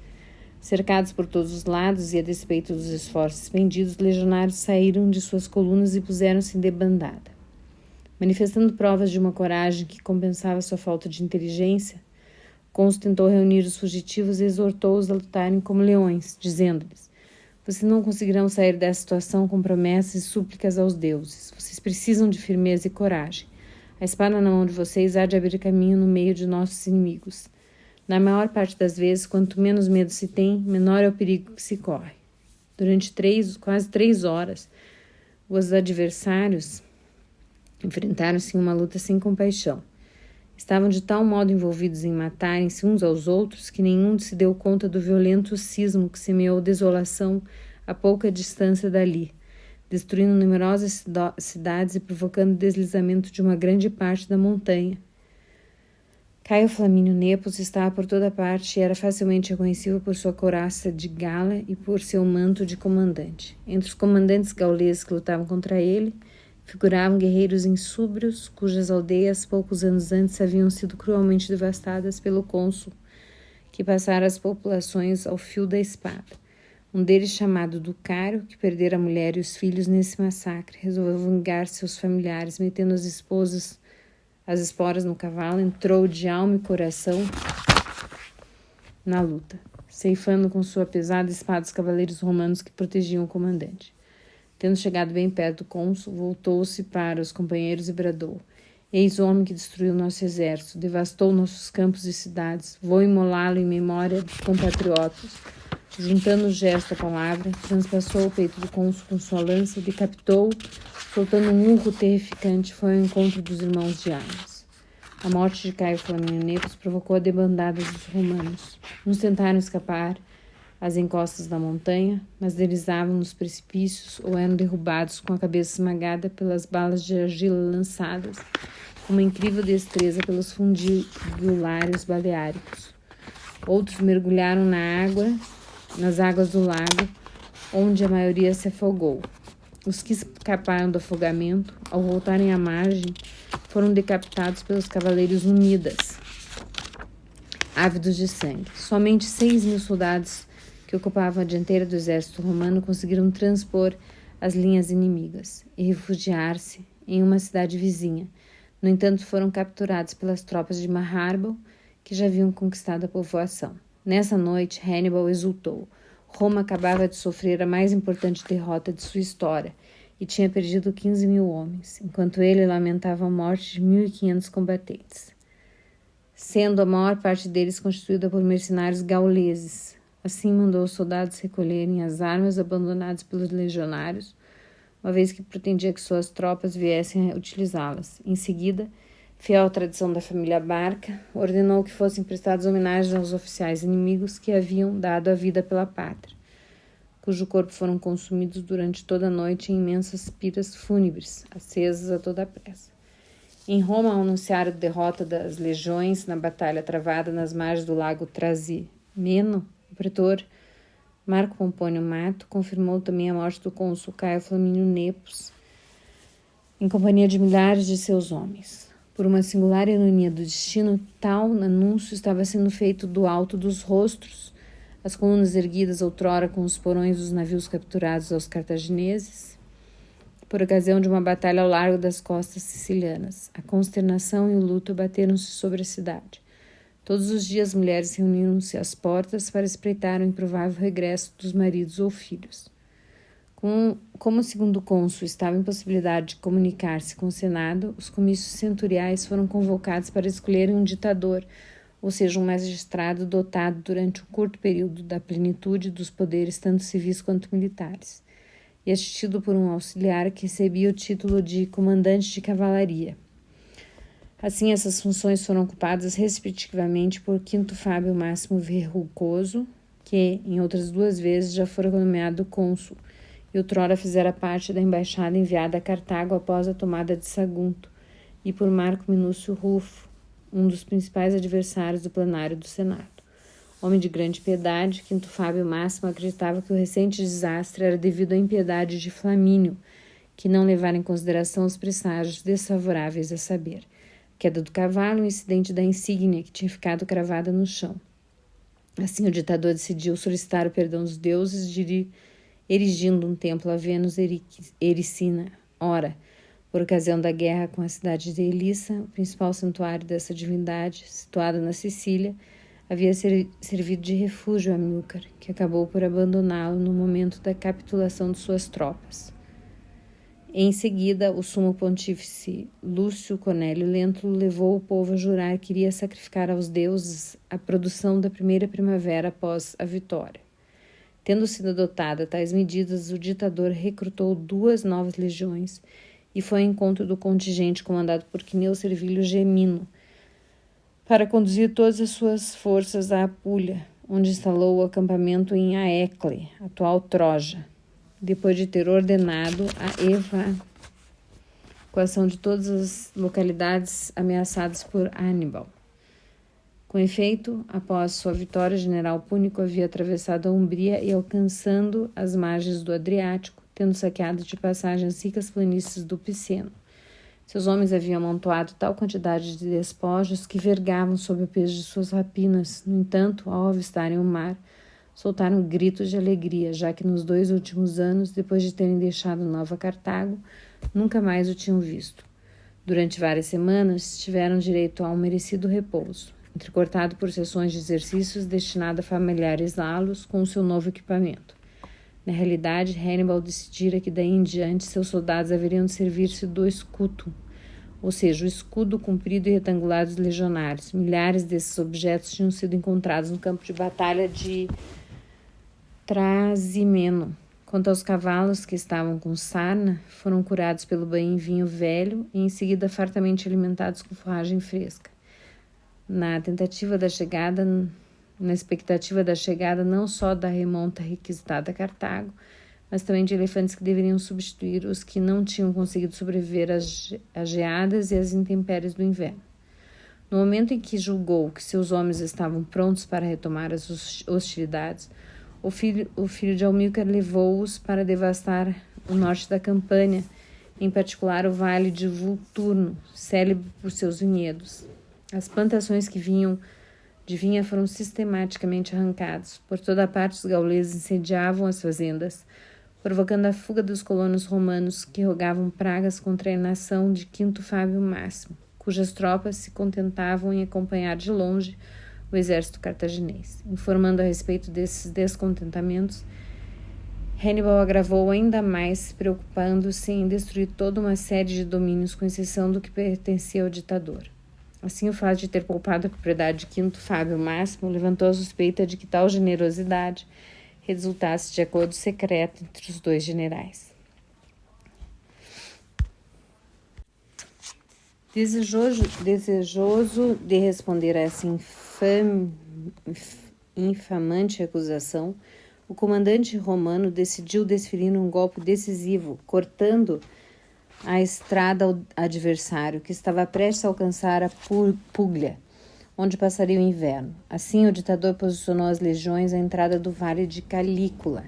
Cercados por todos os lados e a despeito dos esforços expendidos, os legionários saíram de suas colunas e puseram-se em debandada. Manifestando provas de uma coragem que compensava sua falta de inteligência, Cônsul tentou reunir os fugitivos e exortou-os a lutarem como leões, dizendo-lhes: Vocês não conseguirão sair dessa situação com promessas e súplicas aos deuses. Vocês precisam de firmeza e coragem. A espada na mão de vocês há de abrir caminho no meio de nossos inimigos. Na maior parte das vezes, quanto menos medo se tem, menor é o perigo que se corre. Durante quase 3 horas, os adversários enfrentaram-se em uma luta sem compaixão. Estavam de tal modo envolvidos em matarem-se uns aos outros que nenhum se deu conta do violento sismo que semeou desolação a pouca distância dali, destruindo numerosas cidades e provocando o deslizamento de uma grande parte da montanha. Caio Flamínio Nepos estava por toda parte e era facilmente reconhecível por sua couraça de gala e por seu manto de comandante. Entre os comandantes gauleses que lutavam contra ele, figuravam guerreiros insúbrios, cujas aldeias, poucos anos antes, haviam sido cruelmente devastadas pelo cônsul, que passara as populações ao fio da espada. Um deles, chamado Ducário, que perdera a mulher e os filhos nesse massacre, resolveu vingar seus familiares, metendo as esporas no cavalo, entrou de alma e coração na luta, ceifando com sua pesada espada os cavaleiros romanos que protegiam o comandante. Tendo chegado bem perto do cônsul, voltou-se para os companheiros e bradou: Eis o homem que destruiu nosso exército, devastou nossos campos e cidades. Vou imolá-lo em memória dos compatriotas. Juntando o gesto à palavra, transpassou o peito do cônsul com sua lança, decapitou-o, soltando um urro terrificante, foi ao encontro dos irmãos de armas. A morte de Caio Flamínio Nepos provocou a debandada dos romanos. Uns tentaram escapar às encostas da montanha, mas deslizavam nos precipícios ou eram derrubados com a cabeça esmagada pelas balas de argila lançadas com uma incrível destreza pelos fundibulários baleáricos. Outros mergulharam nas águas do lago, onde a maioria se afogou. Os que escaparam do afogamento, ao voltarem à margem, foram decapitados pelos cavaleiros Unidas, ávidos de sangue. Somente 6.000 soldados que ocupavam a dianteira do exército romano conseguiram transpor as linhas inimigas e refugiar-se em uma cidade vizinha. No entanto, foram capturados pelas tropas de Maharbal, que já haviam conquistado a povoação. Nessa noite, Hannibal exultou. Roma acabava de sofrer a mais importante derrota de sua história e tinha perdido 15.000 homens, enquanto ele lamentava a morte de 1.500 combatentes, sendo a maior parte deles constituída por mercenários gauleses. Assim, mandou os soldados recolherem as armas abandonadas pelos legionários, uma vez que pretendia que suas tropas viessem a utilizá-las. Em seguida, fiel à tradição da família Barca, ordenou que fossem prestadas homenagens aos oficiais inimigos que haviam dado a vida pela pátria, cujo corpo foram consumidos durante toda a noite em imensas piras fúnebres, acesas a toda a pressa. Em Roma, ao anunciar a derrota das legiões na batalha travada nas margens do lago Trasimeno, o pretor Marco Pompônio Mato confirmou também a morte do cônsul Caio Flamínio Nepos, em companhia de milhares de seus homens. Por uma singular ironia do destino, tal anúncio estava sendo feito do alto dos rostros, as colunas erguidas outrora com os porões dos navios capturados aos cartagineses, por ocasião de uma batalha ao largo das costas sicilianas. A consternação e o luto abateram-se sobre a cidade. Todos os dias as mulheres reuniram-se às portas para espreitar o improvável regresso dos maridos ou filhos. Como o segundo cônsul estava em possibilidade de comunicar-se com o Senado, os comícios centuriais foram convocados para escolherem um ditador, ou seja, um magistrado dotado durante um curto período da plenitude dos poderes tanto civis quanto militares, e assistido por um auxiliar que recebia o título de comandante de cavalaria. Assim, essas funções foram ocupadas respectivamente por Quinto Fábio Máximo Verrucoso, que, em outras 2 vezes, já fora nomeado cônsul, e outrora fizera parte da embaixada enviada a Cartago após a tomada de Sagunto, e por Marco Minúcio Rufo, um dos principais adversários do plenário do Senado. Homem de grande piedade, Quinto Fábio Máximo acreditava que o recente desastre era devido à impiedade de Flamínio, que não levara em consideração os presságios desfavoráveis, a saber, a queda do cavalo e o incidente da insígnia que tinha ficado cravada no chão. Assim, o ditador decidiu solicitar o perdão dos deuses, erigindo um templo a Vênus Ericina. Ora, por ocasião da guerra com a cidade de Elissa, o principal santuário dessa divindade, situado na Sicília, havia servido de refúgio a Amílcar, que acabou por abandoná-lo no momento da capitulação de suas tropas. Em seguida, o sumo pontífice Lúcio Cornélio Lentulus levou o povo a jurar que iria sacrificar aos deuses a produção da primeira primavera após a vitória. Tendo sido adotada tais medidas, o ditador recrutou 2 novas legiões e foi ao encontro do contingente comandado por Cneu Servilio Gemino para conduzir todas as suas forças à Apulia, onde instalou o acampamento em Aecle, atual Troja, depois de ter ordenado a evacuação de todas as localidades ameaçadas por Hannibal. Com efeito, após sua vitória, o general púnico havia atravessado a Umbria e alcançando as margens do Adriático, tendo saqueado de passagem as ricas planícies do Piceno. Seus homens haviam amontoado tal quantidade de despojos que vergavam sob o peso de suas rapinas. No entanto, ao avistarem o mar, soltaram gritos de alegria, já que nos 2 últimos anos, depois de terem deixado Nova Cartago, nunca mais o tinham visto. Durante várias semanas, tiveram direito a um merecido repouso, entrecortado por sessões de exercícios destinadas a familiarizá-los com o seu novo equipamento. Na realidade, Hannibal decidira que daí em diante seus soldados haveriam de servir-se do escudo, ou seja, o escudo comprido e retangular dos legionários. Milhares desses objetos tinham sido encontrados no campo de batalha de Trasimeno. Quanto aos cavalos que estavam com sarna, foram curados pelo banho em vinho velho e em seguida fartamente alimentados com forragem fresca. Na expectativa da chegada não só da remonta requisitada a Cartago, mas também de elefantes que deveriam substituir os que não tinham conseguido sobreviver às geadas e às intempéries do inverno. No momento em que julgou que seus homens estavam prontos para retomar as hostilidades, o filho de Hamilcar levou-os para devastar o norte da Campânia, em particular o vale de Vulturno, célebre por seus vinhedos. As plantações de vinha foram sistematicamente arrancadas. Por toda parte, os gauleses incendiavam as fazendas, provocando a fuga dos colonos romanos que rogavam pragas contra a nação de Quinto Fábio Máximo, cujas tropas se contentavam em acompanhar de longe o exército cartaginês. Informando a respeito desses descontentamentos, Hannibal agravou ainda mais, preocupando-se em destruir toda uma série de domínios, com exceção do que pertencia ao ditador. Assim, o fato de ter poupado a propriedade de Quinto Fábio Máximo levantou a suspeita de que tal generosidade resultasse de acordo secreto entre os dois generais. Desejoso de responder a essa infamante acusação, o comandante romano decidiu desferir um golpe decisivo, cortando a estrada ao adversário, que estava prestes a alcançar a Puglia, onde passaria o inverno. Assim, o ditador posicionou as legiões à entrada do vale de Calícula,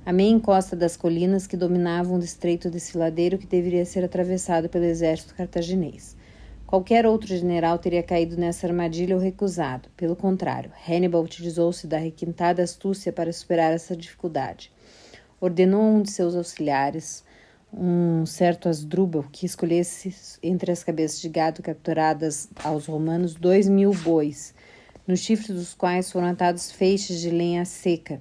a meia encosta das colinas que dominavam o estreito desfiladeiro que deveria ser atravessado pelo exército cartaginês. Qualquer outro general teria caído nessa armadilha ou recusado. Pelo contrário, Hannibal utilizou-se da requintada astúcia para superar essa dificuldade. Ordenou a um de seus auxiliares, um certo Asdrúbal, que escolhesse entre as cabeças de gado capturadas aos romanos 2.000 bois, nos chifres dos quais foram atados feixes de lenha seca.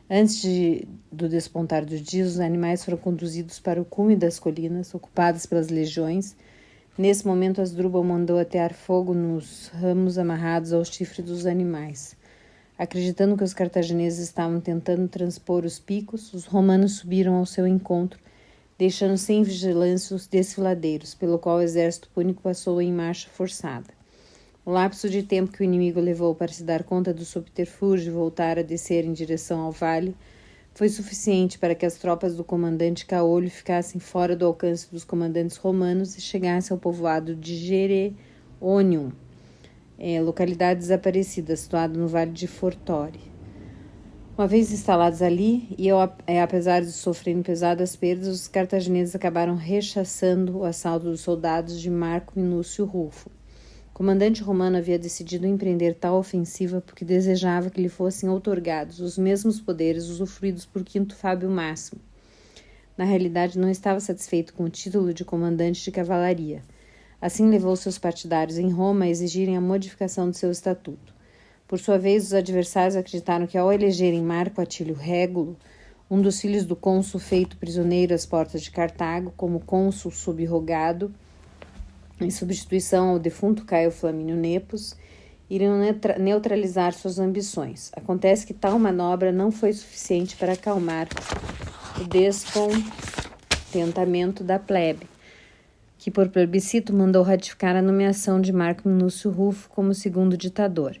Antes do despontar dos dias, os animais foram conduzidos para o cume das colinas, ocupadas pelas legiões. Nesse momento, Asdrúbal mandou atear fogo nos ramos amarrados aos chifres dos animais. Acreditando que os cartagineses estavam tentando transpor os picos, os romanos subiram ao seu encontro, deixando sem vigilância os desfiladeiros, pelo qual o exército púnico passou em marcha forçada. O lapso de tempo que o inimigo levou para se dar conta do subterfúgio e voltar a descer em direção ao vale foi suficiente para que as tropas do comandante Caolho ficassem fora do alcance dos comandantes romanos e chegassem ao povoado de Gereonium, localidade desaparecida, situada no vale de Fortore. Uma vez instalados ali, apesar de sofrerem pesadas perdas, os cartagineses acabaram rechaçando o assalto dos soldados de Marco Minúcio Rufo. O comandante romano havia decidido empreender tal ofensiva porque desejava que lhe fossem outorgados os mesmos poderes usufruídos por Quinto Fábio Máximo. Na realidade, não estava satisfeito com o título de comandante de cavalaria. Assim, levou seus partidários em Roma a exigirem a modificação de seu estatuto. Por sua vez, os adversários acreditaram que, ao elegerem Marco Atílio Régulo, um dos filhos do cônsul feito prisioneiro às portas de Cartago, como cônsul subrogado, em substituição ao defunto Caio Flamínio Nepos, iriam neutralizar suas ambições. Acontece que tal manobra não foi suficiente para acalmar o descontentamento da plebe, que por plebiscito mandou ratificar a nomeação de Marco Minúcio Rufo como segundo ditador.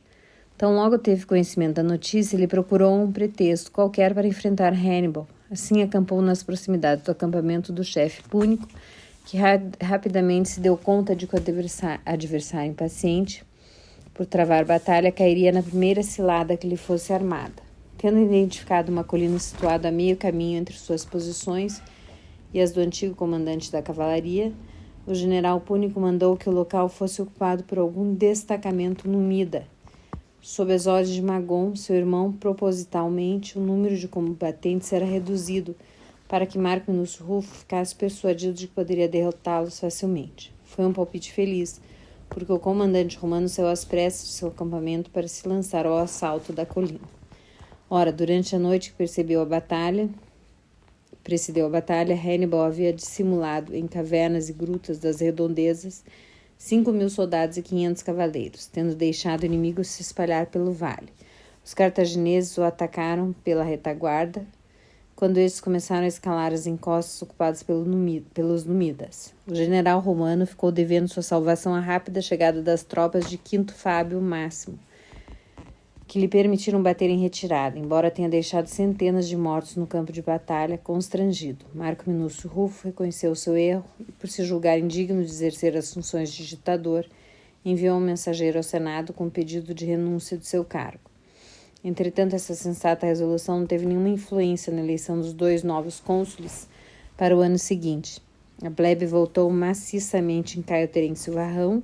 Tão logo teve conhecimento da notícia, ele procurou um pretexto qualquer para enfrentar Hannibal. Assim, acampou nas proximidades do acampamento do chefe púnico, que rapidamente se deu conta de que o adversário impaciente por travar batalha, cairia na primeira cilada que lhe fosse armada. Tendo identificado uma colina situada a meio caminho entre suas posições e as do antigo comandante da cavalaria, o general Púnico mandou que o local fosse ocupado por algum destacamento numida. Sob as ordens de Magon, seu irmão, propositalmente, o número de combatentes era reduzido, para que Marco Minúcio Rufo ficasse persuadido de que poderia derrotá-los facilmente. Foi um palpite feliz, porque o comandante romano saiu às pressas de seu acampamento para se lançar ao assalto da colina. Ora, durante a noite que precedeu a batalha, Hannibal havia dissimulado em cavernas e grutas das redondezas 5.000 soldados e 500 cavaleiros, tendo deixado o inimigo se espalhar pelo vale. Os cartagineses o atacaram pela retaguarda, quando estes começaram a escalar as encostas ocupadas pelos numidas. O general romano ficou devendo sua salvação à rápida chegada das tropas de Quinto Fábio Máximo, que lhe permitiram bater em retirada, embora tenha deixado centenas de mortos no campo de batalha, constrangido. Marco Minúcio Rufo reconheceu seu erro e, por se julgar indigno de exercer as funções de ditador, enviou um mensageiro ao Senado com pedido de renúncia de seu cargo. Entretanto, essa sensata resolução não teve nenhuma influência na eleição dos 2 novos cônsules para o ano seguinte. A plebe votou maciçamente em Caio Terêncio Varrão,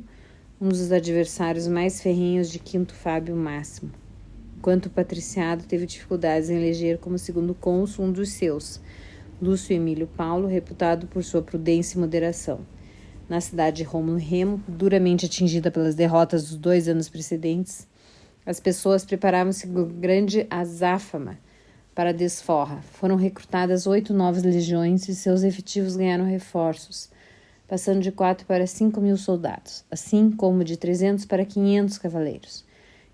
um dos adversários mais ferrenhos de Quinto Fábio Máximo, enquanto o patriciado teve dificuldades em eleger como segundo cônsul um dos seus, Lúcio Emílio Paulo, reputado por sua prudência e moderação. Na cidade de Rômulo Remo, duramente atingida pelas derrotas dos 2 anos precedentes, as pessoas preparavam-se com grande azáfama para a desforra. Foram recrutadas 8 novas legiões e seus efetivos ganharam reforços, passando de 4 para 5.000 soldados, assim como de 300 para 500 cavaleiros.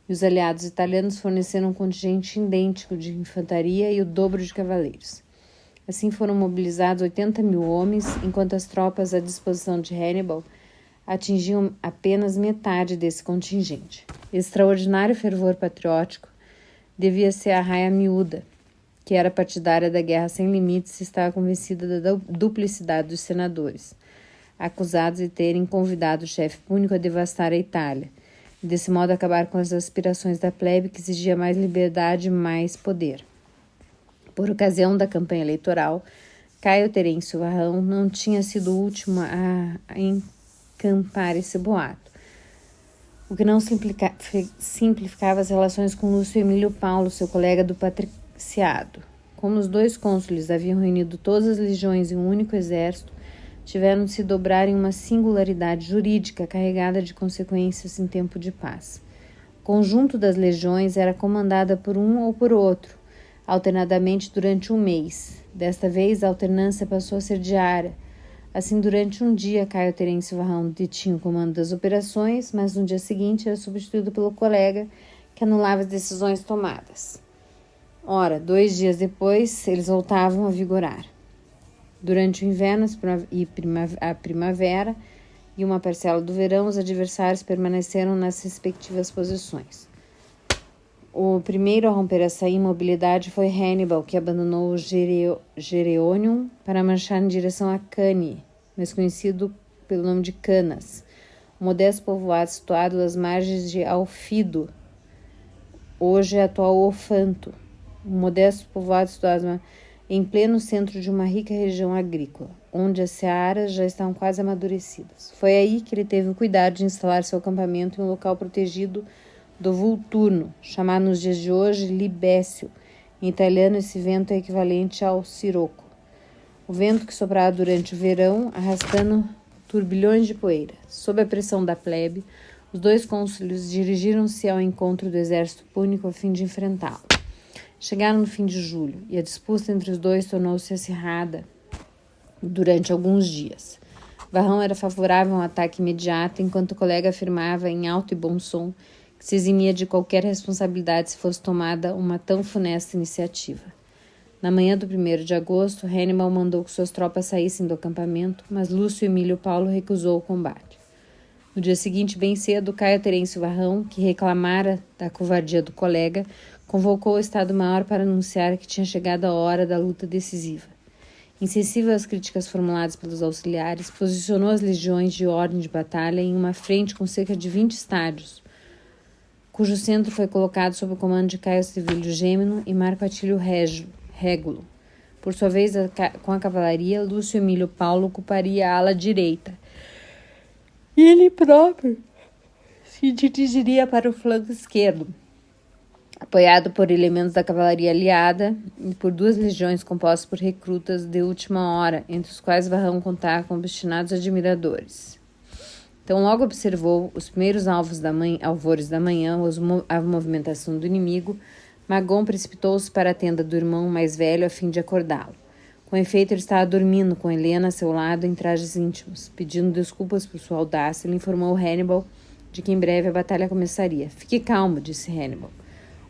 E os aliados italianos forneceram um contingente idêntico de infantaria e o dobro de cavaleiros. Assim foram mobilizados 80.000 homens, enquanto as tropas à disposição de Hannibal atingiam apenas metade desse contingente. Extraordinário fervor patriótico devia ser a Raia Miúda, que era partidária da guerra sem limites e estava convencida da duplicidade dos senadores, acusados de terem convidado o chefe Púnico a devastar a Itália, e desse modo acabar com as aspirações da plebe, que exigia mais liberdade e mais poder. Por ocasião da campanha eleitoral, Caio Terêncio Varrão não tinha sido o último a encampar esse boato, o que não simplificava as relações com Lúcio Emílio Paulo, seu colega do patriciado. Como os 2 cônsules haviam reunido todas as legiões em um único exército, tiveram de se dobrar em uma singularidade jurídica carregada de consequências em tempo de paz. O conjunto das legiões era comandada por um ou por outro, alternadamente durante um mês. Desta vez, a alternância passou a ser diária. Assim, durante um dia, Caio Terêncio Varrão detinha o comando das operações, mas no dia seguinte era substituído pelo colega que anulava as decisões tomadas. Ora, 2 dias depois, eles voltavam a vigorar. Durante o inverno e a primavera e uma parcela do verão, os adversários permaneceram nas respectivas posições. O primeiro a romper essa imobilidade foi Hannibal, que abandonou o Geronium para marchar em direção a Cane, mais conhecido pelo nome de Canas, um modesto povoado situado às margens de Alfido, hoje é atual Ofanto, um modesto povoado situado em pleno centro de uma rica região agrícola, onde as searas já estavam quase amadurecidas. Foi aí que ele teve o cuidado de instalar seu acampamento em um local protegido do Vulturno, chamado nos dias de hoje Libécio. Em italiano, esse vento é equivalente ao Sirocco. O vento que soprava durante o verão, arrastando turbilhões de poeira. Sob a pressão da plebe, os 2 cônsules dirigiram-se ao encontro do exército púnico a fim de enfrentá-lo. Chegaram no fim de julho, e a disputa entre os 2 tornou-se acirrada durante alguns dias. Varrão era favorável a um ataque imediato, enquanto o colega afirmava em alto e bom som que se eximia de qualquer responsabilidade se fosse tomada uma tão funesta iniciativa. Na manhã do 1º de agosto, Hannibal mandou que suas tropas saíssem do acampamento, mas Lúcio Emílio Paulo recusou o combate. No dia seguinte, bem cedo, Caio Terêncio Varrão, que reclamara da covardia do colega, convocou o Estado-Maior para anunciar que tinha chegado a hora da luta decisiva. Insensível às críticas formuladas pelos auxiliares, posicionou as legiões de ordem de batalha em uma frente com cerca de 20 estádios, cujo centro foi colocado sob o comando de Caio Civílio Gêmino e Marco Atílio Régulo. Por sua vez, com a cavalaria, Lúcio Emílio Paulo ocuparia a ala direita. E ele próprio se dirigiria para o flanco esquerdo, apoiado por elementos da cavalaria aliada e por 2 legiões compostas por recrutas de última hora, entre os quais Varrão contava com obstinados admiradores. Então logo observou os primeiros alvores da manhã, a movimentação do inimigo. Magon precipitou-se para a tenda do irmão mais velho a fim de acordá-lo. Com efeito, ele estava dormindo com Helena a seu lado em trajes íntimos. Pedindo desculpas por sua audácia, ele informou Hannibal de que em breve a batalha começaria. Fique calmo, disse Hannibal.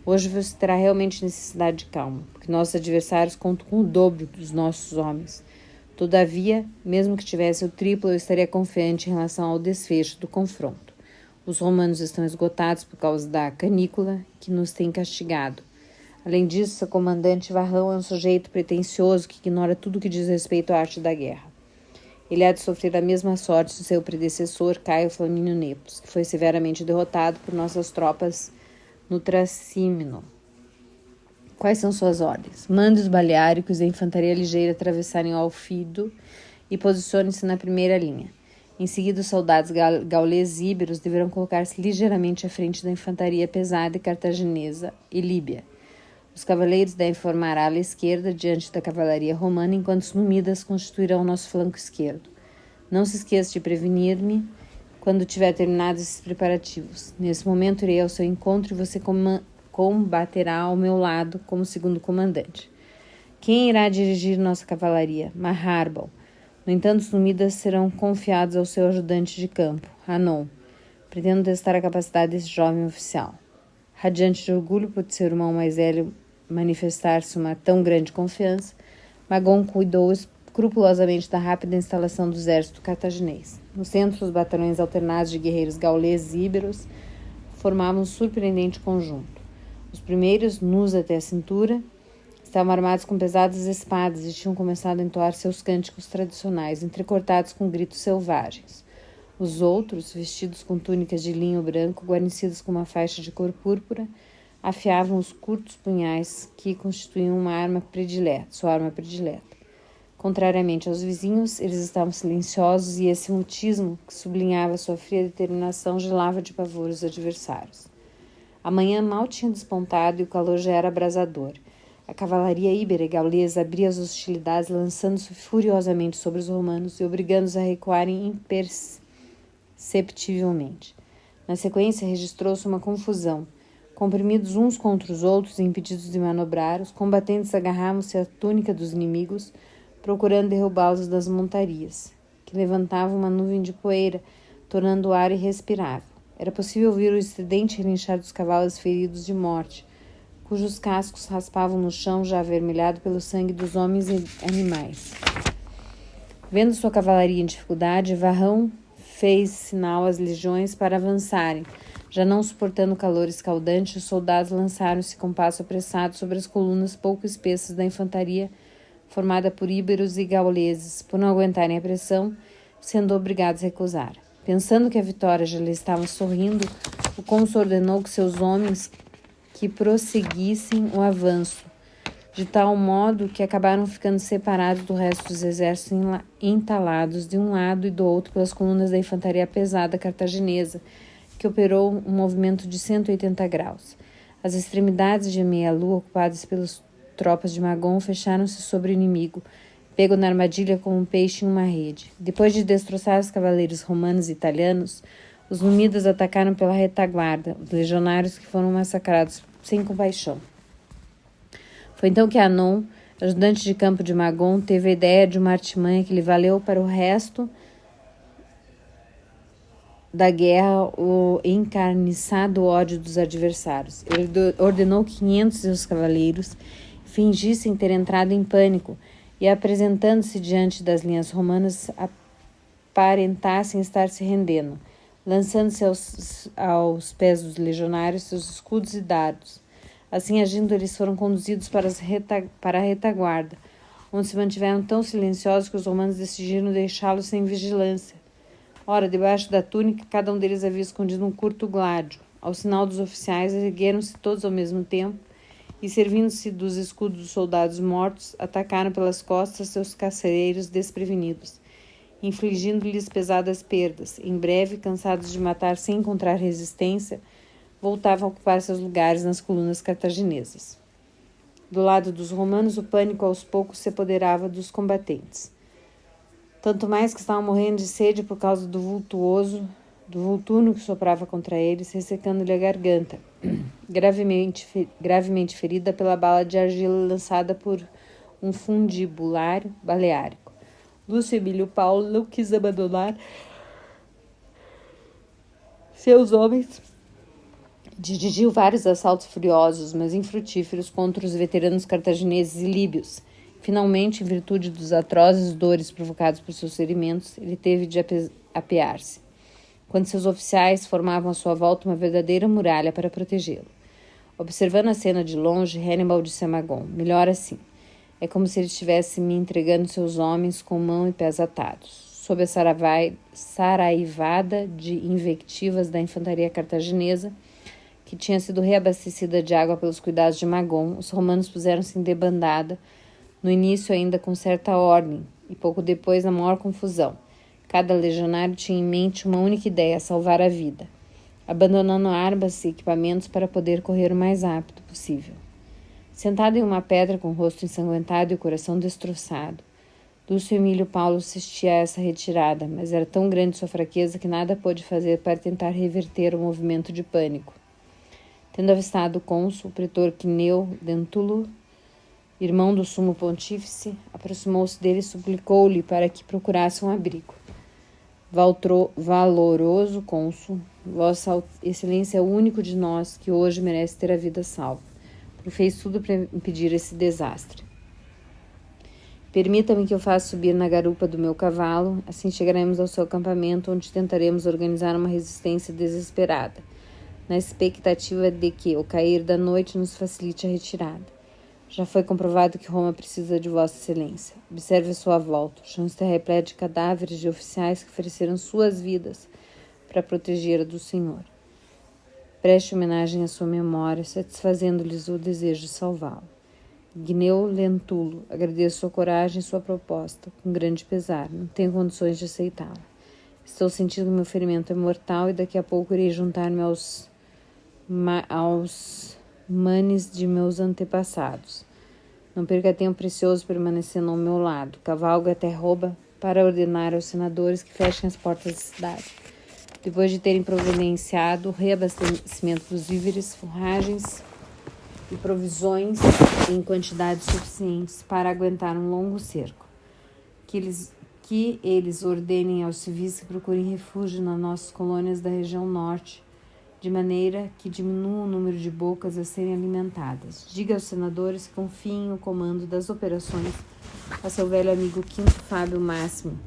Hoje você terá realmente necessidade de calma, porque nossos adversários contam com o dobro dos nossos homens. Todavia, mesmo que tivesse o triplo, eu estaria confiante em relação ao desfecho do confronto. Os romanos estão esgotados por causa da canícula que nos tem castigado. Além disso, seu comandante Varrão é um sujeito pretensioso que ignora tudo que diz respeito à arte da guerra. Ele há de sofrer a mesma sorte de seu predecessor, Caio Flamínio Nepos, que foi severamente derrotado por nossas tropas no Tracímino. Quais são suas ordens? Mande os baleáricos e a infantaria ligeira atravessarem o Alfido e posicione-se na primeira linha. Em seguida, os soldados gauleses e íberos deverão colocar-se ligeiramente à frente da infantaria pesada e cartaginesa e líbia. Os cavaleiros devem formar a ala esquerda diante da cavalaria romana, enquanto os númidas constituirão o nosso flanco esquerdo. Não se esqueça de prevenir-me quando tiver terminados esses preparativos. Nesse momento, irei ao seu encontro e você combaterá ao meu lado como segundo comandante. Quem irá dirigir nossa cavalaria? Maharbal. No entanto, os númidas serão confiados ao seu ajudante de campo, Hanon. Pretendo testar a capacidade desse jovem oficial. Radiante de orgulho por seu irmão mais velho manifestar-se uma tão grande confiança, Magon cuidou escrupulosamente da rápida instalação do exército cartaginês. No centro, os batalhões alternados de guerreiros gauleses e íberos formavam um surpreendente conjunto. Os primeiros, nus até a cintura, estavam armados com pesadas espadas e tinham começado a entoar seus cânticos tradicionais, entrecortados com gritos selvagens. Os outros, vestidos com túnicas de linho branco, guarnecidas com uma faixa de cor púrpura, afiavam os curtos punhais que constituíam sua arma predileta. Contrariamente aos vizinhos, eles estavam silenciosos e esse mutismo, que sublinhava sua fria determinação, gelava de pavor os adversários. A manhã mal tinha despontado e o calor já era abrasador. A cavalaria íbera e gaulesa abria as hostilidades, lançando-se furiosamente sobre os romanos e obrigando-os a recuarem imperceptivelmente. Na sequência, registrou-se uma confusão. Comprimidos uns contra os outros e impedidos de manobrar, os combatentes agarravam-se à túnica dos inimigos, procurando derrubá-los das montarias, que levantavam uma nuvem de poeira, tornando o ar irrespirável. Era possível ouvir o estridente relinchar dos cavalos feridos de morte, cujos cascos raspavam no chão já avermelhado pelo sangue dos homens e animais. Vendo sua cavalaria em dificuldade, Varrão fez sinal às legiões para avançarem. Já não suportando o calor escaldante, os soldados lançaram-se com passo apressado sobre as colunas pouco espessas da infantaria, formada por íberos e gauleses, por não aguentarem a pressão, sendo obrigados a recusar. Pensando que a vitória já lhe estava sorrindo, o cônsul ordenou que seus homens que prosseguissem o avanço, de tal modo que acabaram ficando separados do resto dos exércitos entalados de um lado e do outro pelas colunas da infantaria pesada cartaginesa, que operou um movimento de 180 graus. As extremidades de meia-lua, ocupadas pelas tropas de Magon, fecharam-se sobre o inimigo, pego na armadilha como um peixe em uma rede. Depois de destroçar os cavaleiros romanos e italianos, os númidas atacaram pela retaguarda, os legionários que foram massacrados sem compaixão. Foi então que Hanon, ajudante de campo de Magon, teve a ideia de uma artimanha que lhe valeu para o resto da guerra o encarniçado ódio dos adversários. Ele ordenou que 500 de seus cavaleiros fingissem ter entrado em pânico e, apresentando-se diante das linhas romanas, aparentassem estar se rendendo, lançando-se aos pés dos legionários seus escudos e dardos. Assim agindo, eles foram conduzidos para a retaguarda, onde se mantiveram tão silenciosos que os romanos decidiram deixá-los sem vigilância. Ora, debaixo da túnica, cada um deles havia escondido um curto gládio, Ao sinal dos oficiais, ergueram-se todos ao mesmo tempo e, servindo-se dos escudos dos soldados mortos, atacaram pelas costas seus carcereiros desprevenidos, infligindo-lhes pesadas perdas. Em breve, cansados de matar sem encontrar resistência, voltavam a ocupar seus lugares nas colunas cartaginesas. Do lado dos romanos, o pânico aos poucos se apoderava dos combatentes. Tanto mais que estavam morrendo de sede por causa do vulturno que soprava contra eles, ressecando-lhe a garganta, gravemente ferida pela bala de argila lançada por um fundibulário baleárico. Lúcio Emílio Paulo não quis abandonar seus homens. Dirigiu vários assaltos furiosos, mas infrutíferos, contra os veteranos cartagineses e líbios. Finalmente, em virtude dos atrozes dores provocados por seus ferimentos, ele teve de apear-se, quando seus oficiais formavam à sua volta uma verdadeira muralha para protegê-lo. Observando a cena de longe, Hannibal disse a Magon: melhor assim. É como se ele estivesse me entregando seus homens com mão e pés atados. Sob a saraivada de invectivas da infantaria cartaginesa, que tinha sido reabastecida de água pelos cuidados de Magon, os romanos puseram-se em debandada, no início ainda com certa ordem, e pouco depois na maior confusão. Cada legionário tinha em mente uma única ideia: salvar a vida, abandonando armas e equipamentos para poder correr o mais rápido possível. Sentado em uma pedra com o rosto ensanguentado e o coração destroçado, Lúcio Emílio Paulo assistia a essa retirada, mas era tão grande sua fraqueza que nada pôde fazer para tentar reverter o movimento de pânico. Tendo avistado o cônsul, o pretor Quineu Lentúlo, irmão do sumo pontífice, aproximou-se dele e suplicou-lhe para que procurasse um abrigo. Valoroso cônsul, Vossa Excelência é o único de nós que hoje merece ter a vida salva. Fez tudo para impedir esse desastre. Permita-me que eu faça subir na garupa do meu cavalo, assim chegaremos ao seu acampamento, onde tentaremos organizar uma resistência desesperada, na expectativa de que o cair da noite nos facilite a retirada. Já foi comprovado que Roma precisa de Vossa Excelência. Observe a sua volta. O chão está repleto de cadáveres de oficiais que ofereceram suas vidas para proteger a do Senhor. Preste homenagem à sua memória, satisfazendo-lhes o desejo de salvá-lo. Gneu Lentulo, agradeço sua coragem e sua proposta, com grande pesar. Não tenho condições de aceitá-la. Estou sentindo que meu ferimento é mortal e daqui a pouco irei juntar-me aos manes de meus antepassados. Não perca tempo precioso permanecendo ao meu lado. Cavalgue até Roma para ordenar aos senadores que fechem as portas da cidade. Depois de terem providenciado o reabastecimento dos víveres, forragens e provisões em quantidades suficientes para aguentar um longo cerco. Que eles ordenem aos civis que procurem refúgio nas nossas colônias da região norte, de maneira que diminua o número de bocas a serem alimentadas. Diga aos senadores que confiem o comando das operações a seu velho amigo Quinto Fábio Máximo,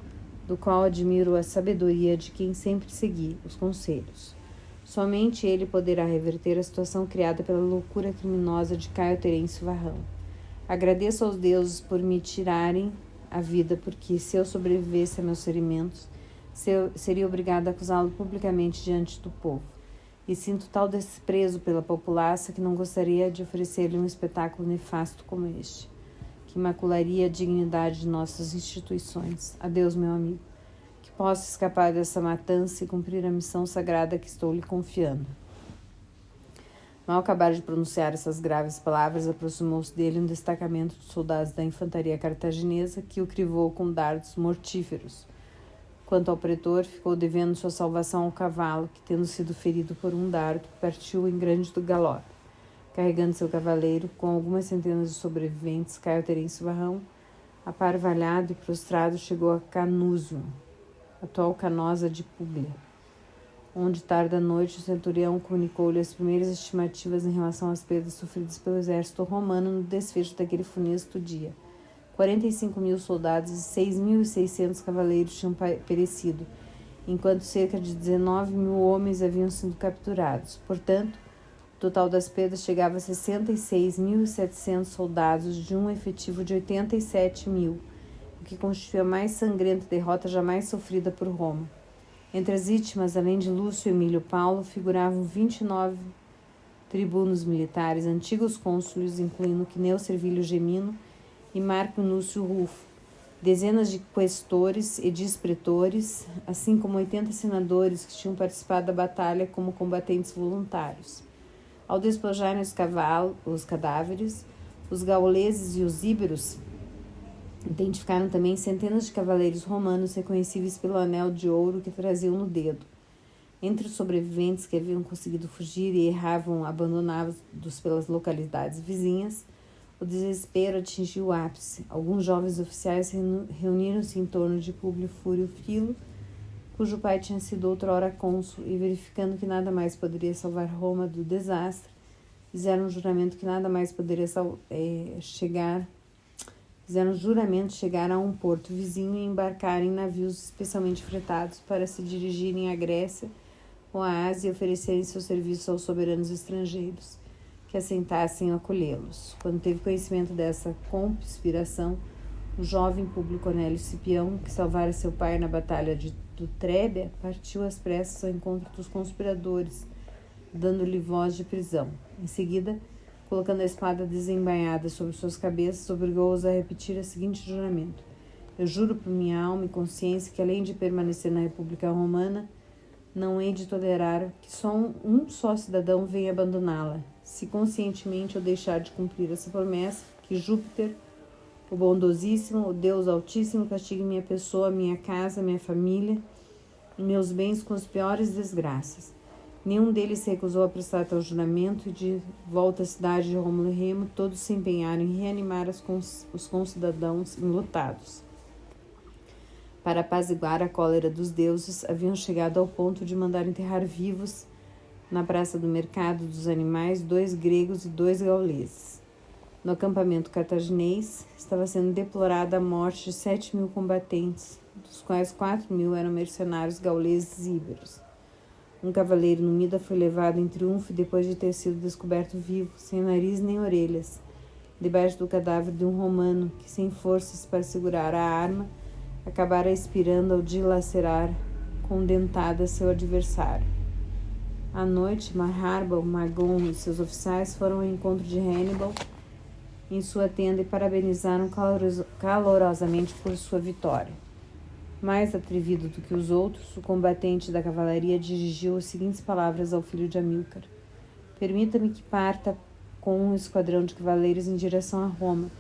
do qual admiro a sabedoria de quem sempre segui os conselhos. Somente ele poderá reverter a situação criada pela loucura criminosa de Caio Terêncio Varrão. Agradeço aos deuses por me tirarem a vida, porque se eu sobrevivesse a meus ferimentos, seria obrigado a acusá-lo publicamente diante do povo. E sinto tal desprezo pela população que não gostaria de oferecer-lhe um espetáculo nefasto como este, que macularia a dignidade de nossas instituições. Adeus, meu amigo. Que possa escapar dessa matança e cumprir a missão sagrada que estou lhe confiando. Mal acabar de pronunciar essas graves palavras, aproximou-se dele um destacamento de soldados da infantaria cartaginesa que o crivou com dardos mortíferos. Quanto ao pretor, ficou devendo sua salvação ao cavalo, que, tendo sido ferido por um dardo, partiu em grande galope. Carregando seu cavaleiro, com algumas centenas de sobreviventes, Caio Terêncio Varrão, aparvalhado e prostrado, chegou a Canusium, atual Canosa de Puglia, onde, tarde da noite, o centurião comunicou-lhe as primeiras estimativas em relação às perdas sofridas pelo exército romano no desfecho daquele funesto dia. 45.000 soldados e 6.600 cavaleiros tinham perecido, enquanto cerca de 19.000 homens haviam sido capturados. Portanto, o total das perdas chegava a 66.700 soldados de um efetivo de 87.000, o que constitui a mais sangrenta derrota jamais sofrida por Roma. Entre as vítimas, além de Lúcio Emílio Paulo, figuravam 29 tribunos militares, antigos cônsules, incluindo Quineu Servilio Gemino e Marco Núcio Rufo, dezenas de questores e dispretores, assim como 80 senadores que tinham participado da batalha como combatentes voluntários. Ao despojarem os cadáveres, os gauleses e os íberos identificaram também centenas de cavaleiros romanos reconhecíveis pelo anel de ouro que traziam no dedo. Entre os sobreviventes que haviam conseguido fugir e erravam abandonados pelas localidades vizinhas, o desespero atingiu o ápice. Alguns jovens oficiais reuniram-se em torno de Públio Fúrio Filo, cujo pai tinha sido outrora cônsul, e verificando que nada mais poderia salvar Roma do desastre, fizeram um juramento que nada mais poderia chegar a um porto vizinho e embarcar em navios especialmente fretados para se dirigirem à Grécia ou à Ásia e oferecerem seus serviços aos soberanos estrangeiros que assentassem a acolhê-los. Quando teve conhecimento dessa conspiração, o jovem Públio Cornélio Cipião, que salvara seu pai na batalha do Trébia, partiu às pressas ao encontro dos conspiradores, dando-lhe voz de prisão. Em seguida, colocando a espada desembainhada sobre suas cabeças, obrigou-os a repetir o seguinte juramento: eu juro por minha alma e consciência que, além de permanecer na República Romana, não hei de tolerar que só um só cidadão venha abandoná-la. Se conscientemente eu deixar de cumprir essa promessa, que Júpiter, o bondosíssimo, o Deus Altíssimo, castigue minha pessoa, minha casa, minha família e meus bens com as piores desgraças. Nenhum deles se recusou a prestar tal juramento, e de volta à cidade de Rômulo e Remo, todos se empenharam em reanimar os concidadãos enlutados. Para apaziguar a cólera dos deuses, haviam chegado ao ponto de mandar enterrar vivos, na praça do mercado dos animais, 2 gregos e 2 gauleses. No acampamento cartaginês, estava sendo deplorada a morte de 7.000 combatentes, dos quais 4.000 eram mercenários gauleses e íberos. Um cavaleiro númida foi levado em triunfo depois de ter sido descoberto vivo, sem nariz nem orelhas, debaixo do cadáver de um romano que, sem forças para segurar a arma, acabara expirando ao dilacerar com dentada seu adversário. À noite, Marharbal, Magon e seus oficiais foram ao encontro de Hannibal em sua tenda e parabenizaram calorosamente por sua vitória. Mais atrevido do que os outros, o combatente da cavalaria dirigiu as seguintes palavras ao filho de Amílcar: permita-me que parta com um esquadrão de cavaleiros em direção a Roma.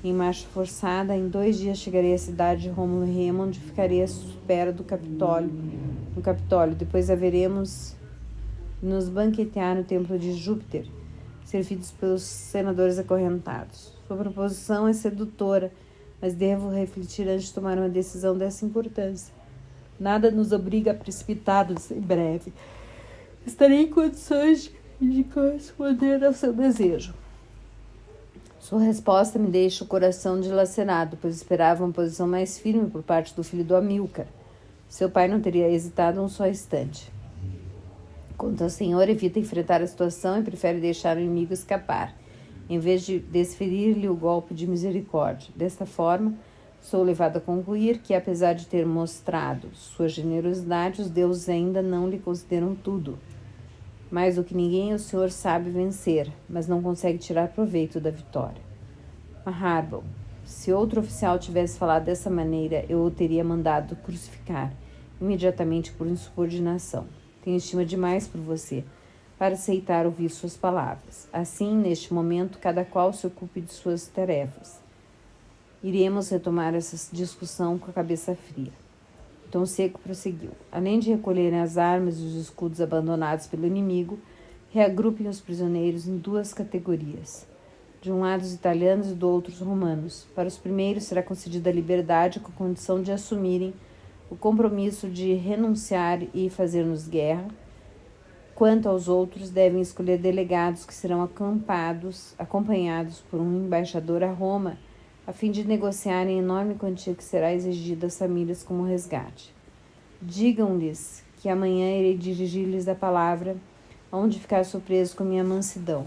Em marcha forçada, em 2 dias chegarei à cidade de Rômulo e Remo, onde ficarei à espera do Capitólio. No Capitólio, depois haveremos de nos banquetear no templo de Júpiter, servidos pelos senadores acorrentados. Sua proposição é sedutora, mas devo refletir antes de tomar uma decisão dessa importância. Nada nos obriga a precipitar-nos em breve. Estarei em condições de corresponder ao seu desejo. Sua resposta me deixa o coração dilacerado, pois esperava uma posição mais firme por parte do filho do Amílcar. Seu pai não teria hesitado um só instante. Quanto ao senhor, evita enfrentar a situação e prefere deixar o inimigo escapar, em vez de desferir-lhe o golpe de misericórdia. Desta forma, sou levado a concluir que, apesar de ter mostrado sua generosidade, os deuses ainda não lhe consideram tudo. Mais do que ninguém, o senhor sabe vencer, mas não consegue tirar proveito da vitória. Marharbal, se outro oficial tivesse falado dessa maneira, eu o teria mandado crucificar, imediatamente por insubordinação. Tenho estima demais por você para aceitar ouvir suas palavras. Assim, neste momento, cada qual se ocupe de suas tarefas. Iremos retomar essa discussão com a cabeça fria. Tom Seco prosseguiu. Além de recolherem as armas e os escudos abandonados pelo inimigo, reagrupem os prisioneiros em 2 categorias. De um lado os italianos e do outro os romanos. Para os primeiros será concedida a liberdade com a condição de assumirem o compromisso de renunciar e fazer-nos guerra. Quanto aos outros, devem escolher delegados que serão acompanhados por um embaixador a Roma, a fim de negociarem a enorme quantia que será exigida às famílias como resgate. Digam-lhes que amanhã irei dirigir-lhes a palavra, onde ficar surpreso com minha mansidão.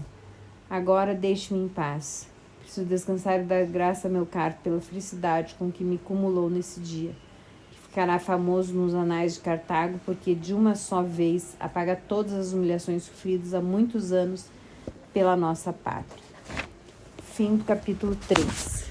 Agora deixe-me em paz. Preciso descansar e dar graça a meu caro pela felicidade com que me cumulou nesse dia. Que ficará famoso nos anais de Cartago, porque de uma só vez apaga todas as humilhações sofridas há muitos anos pela nossa pátria. Fim do capítulo 3.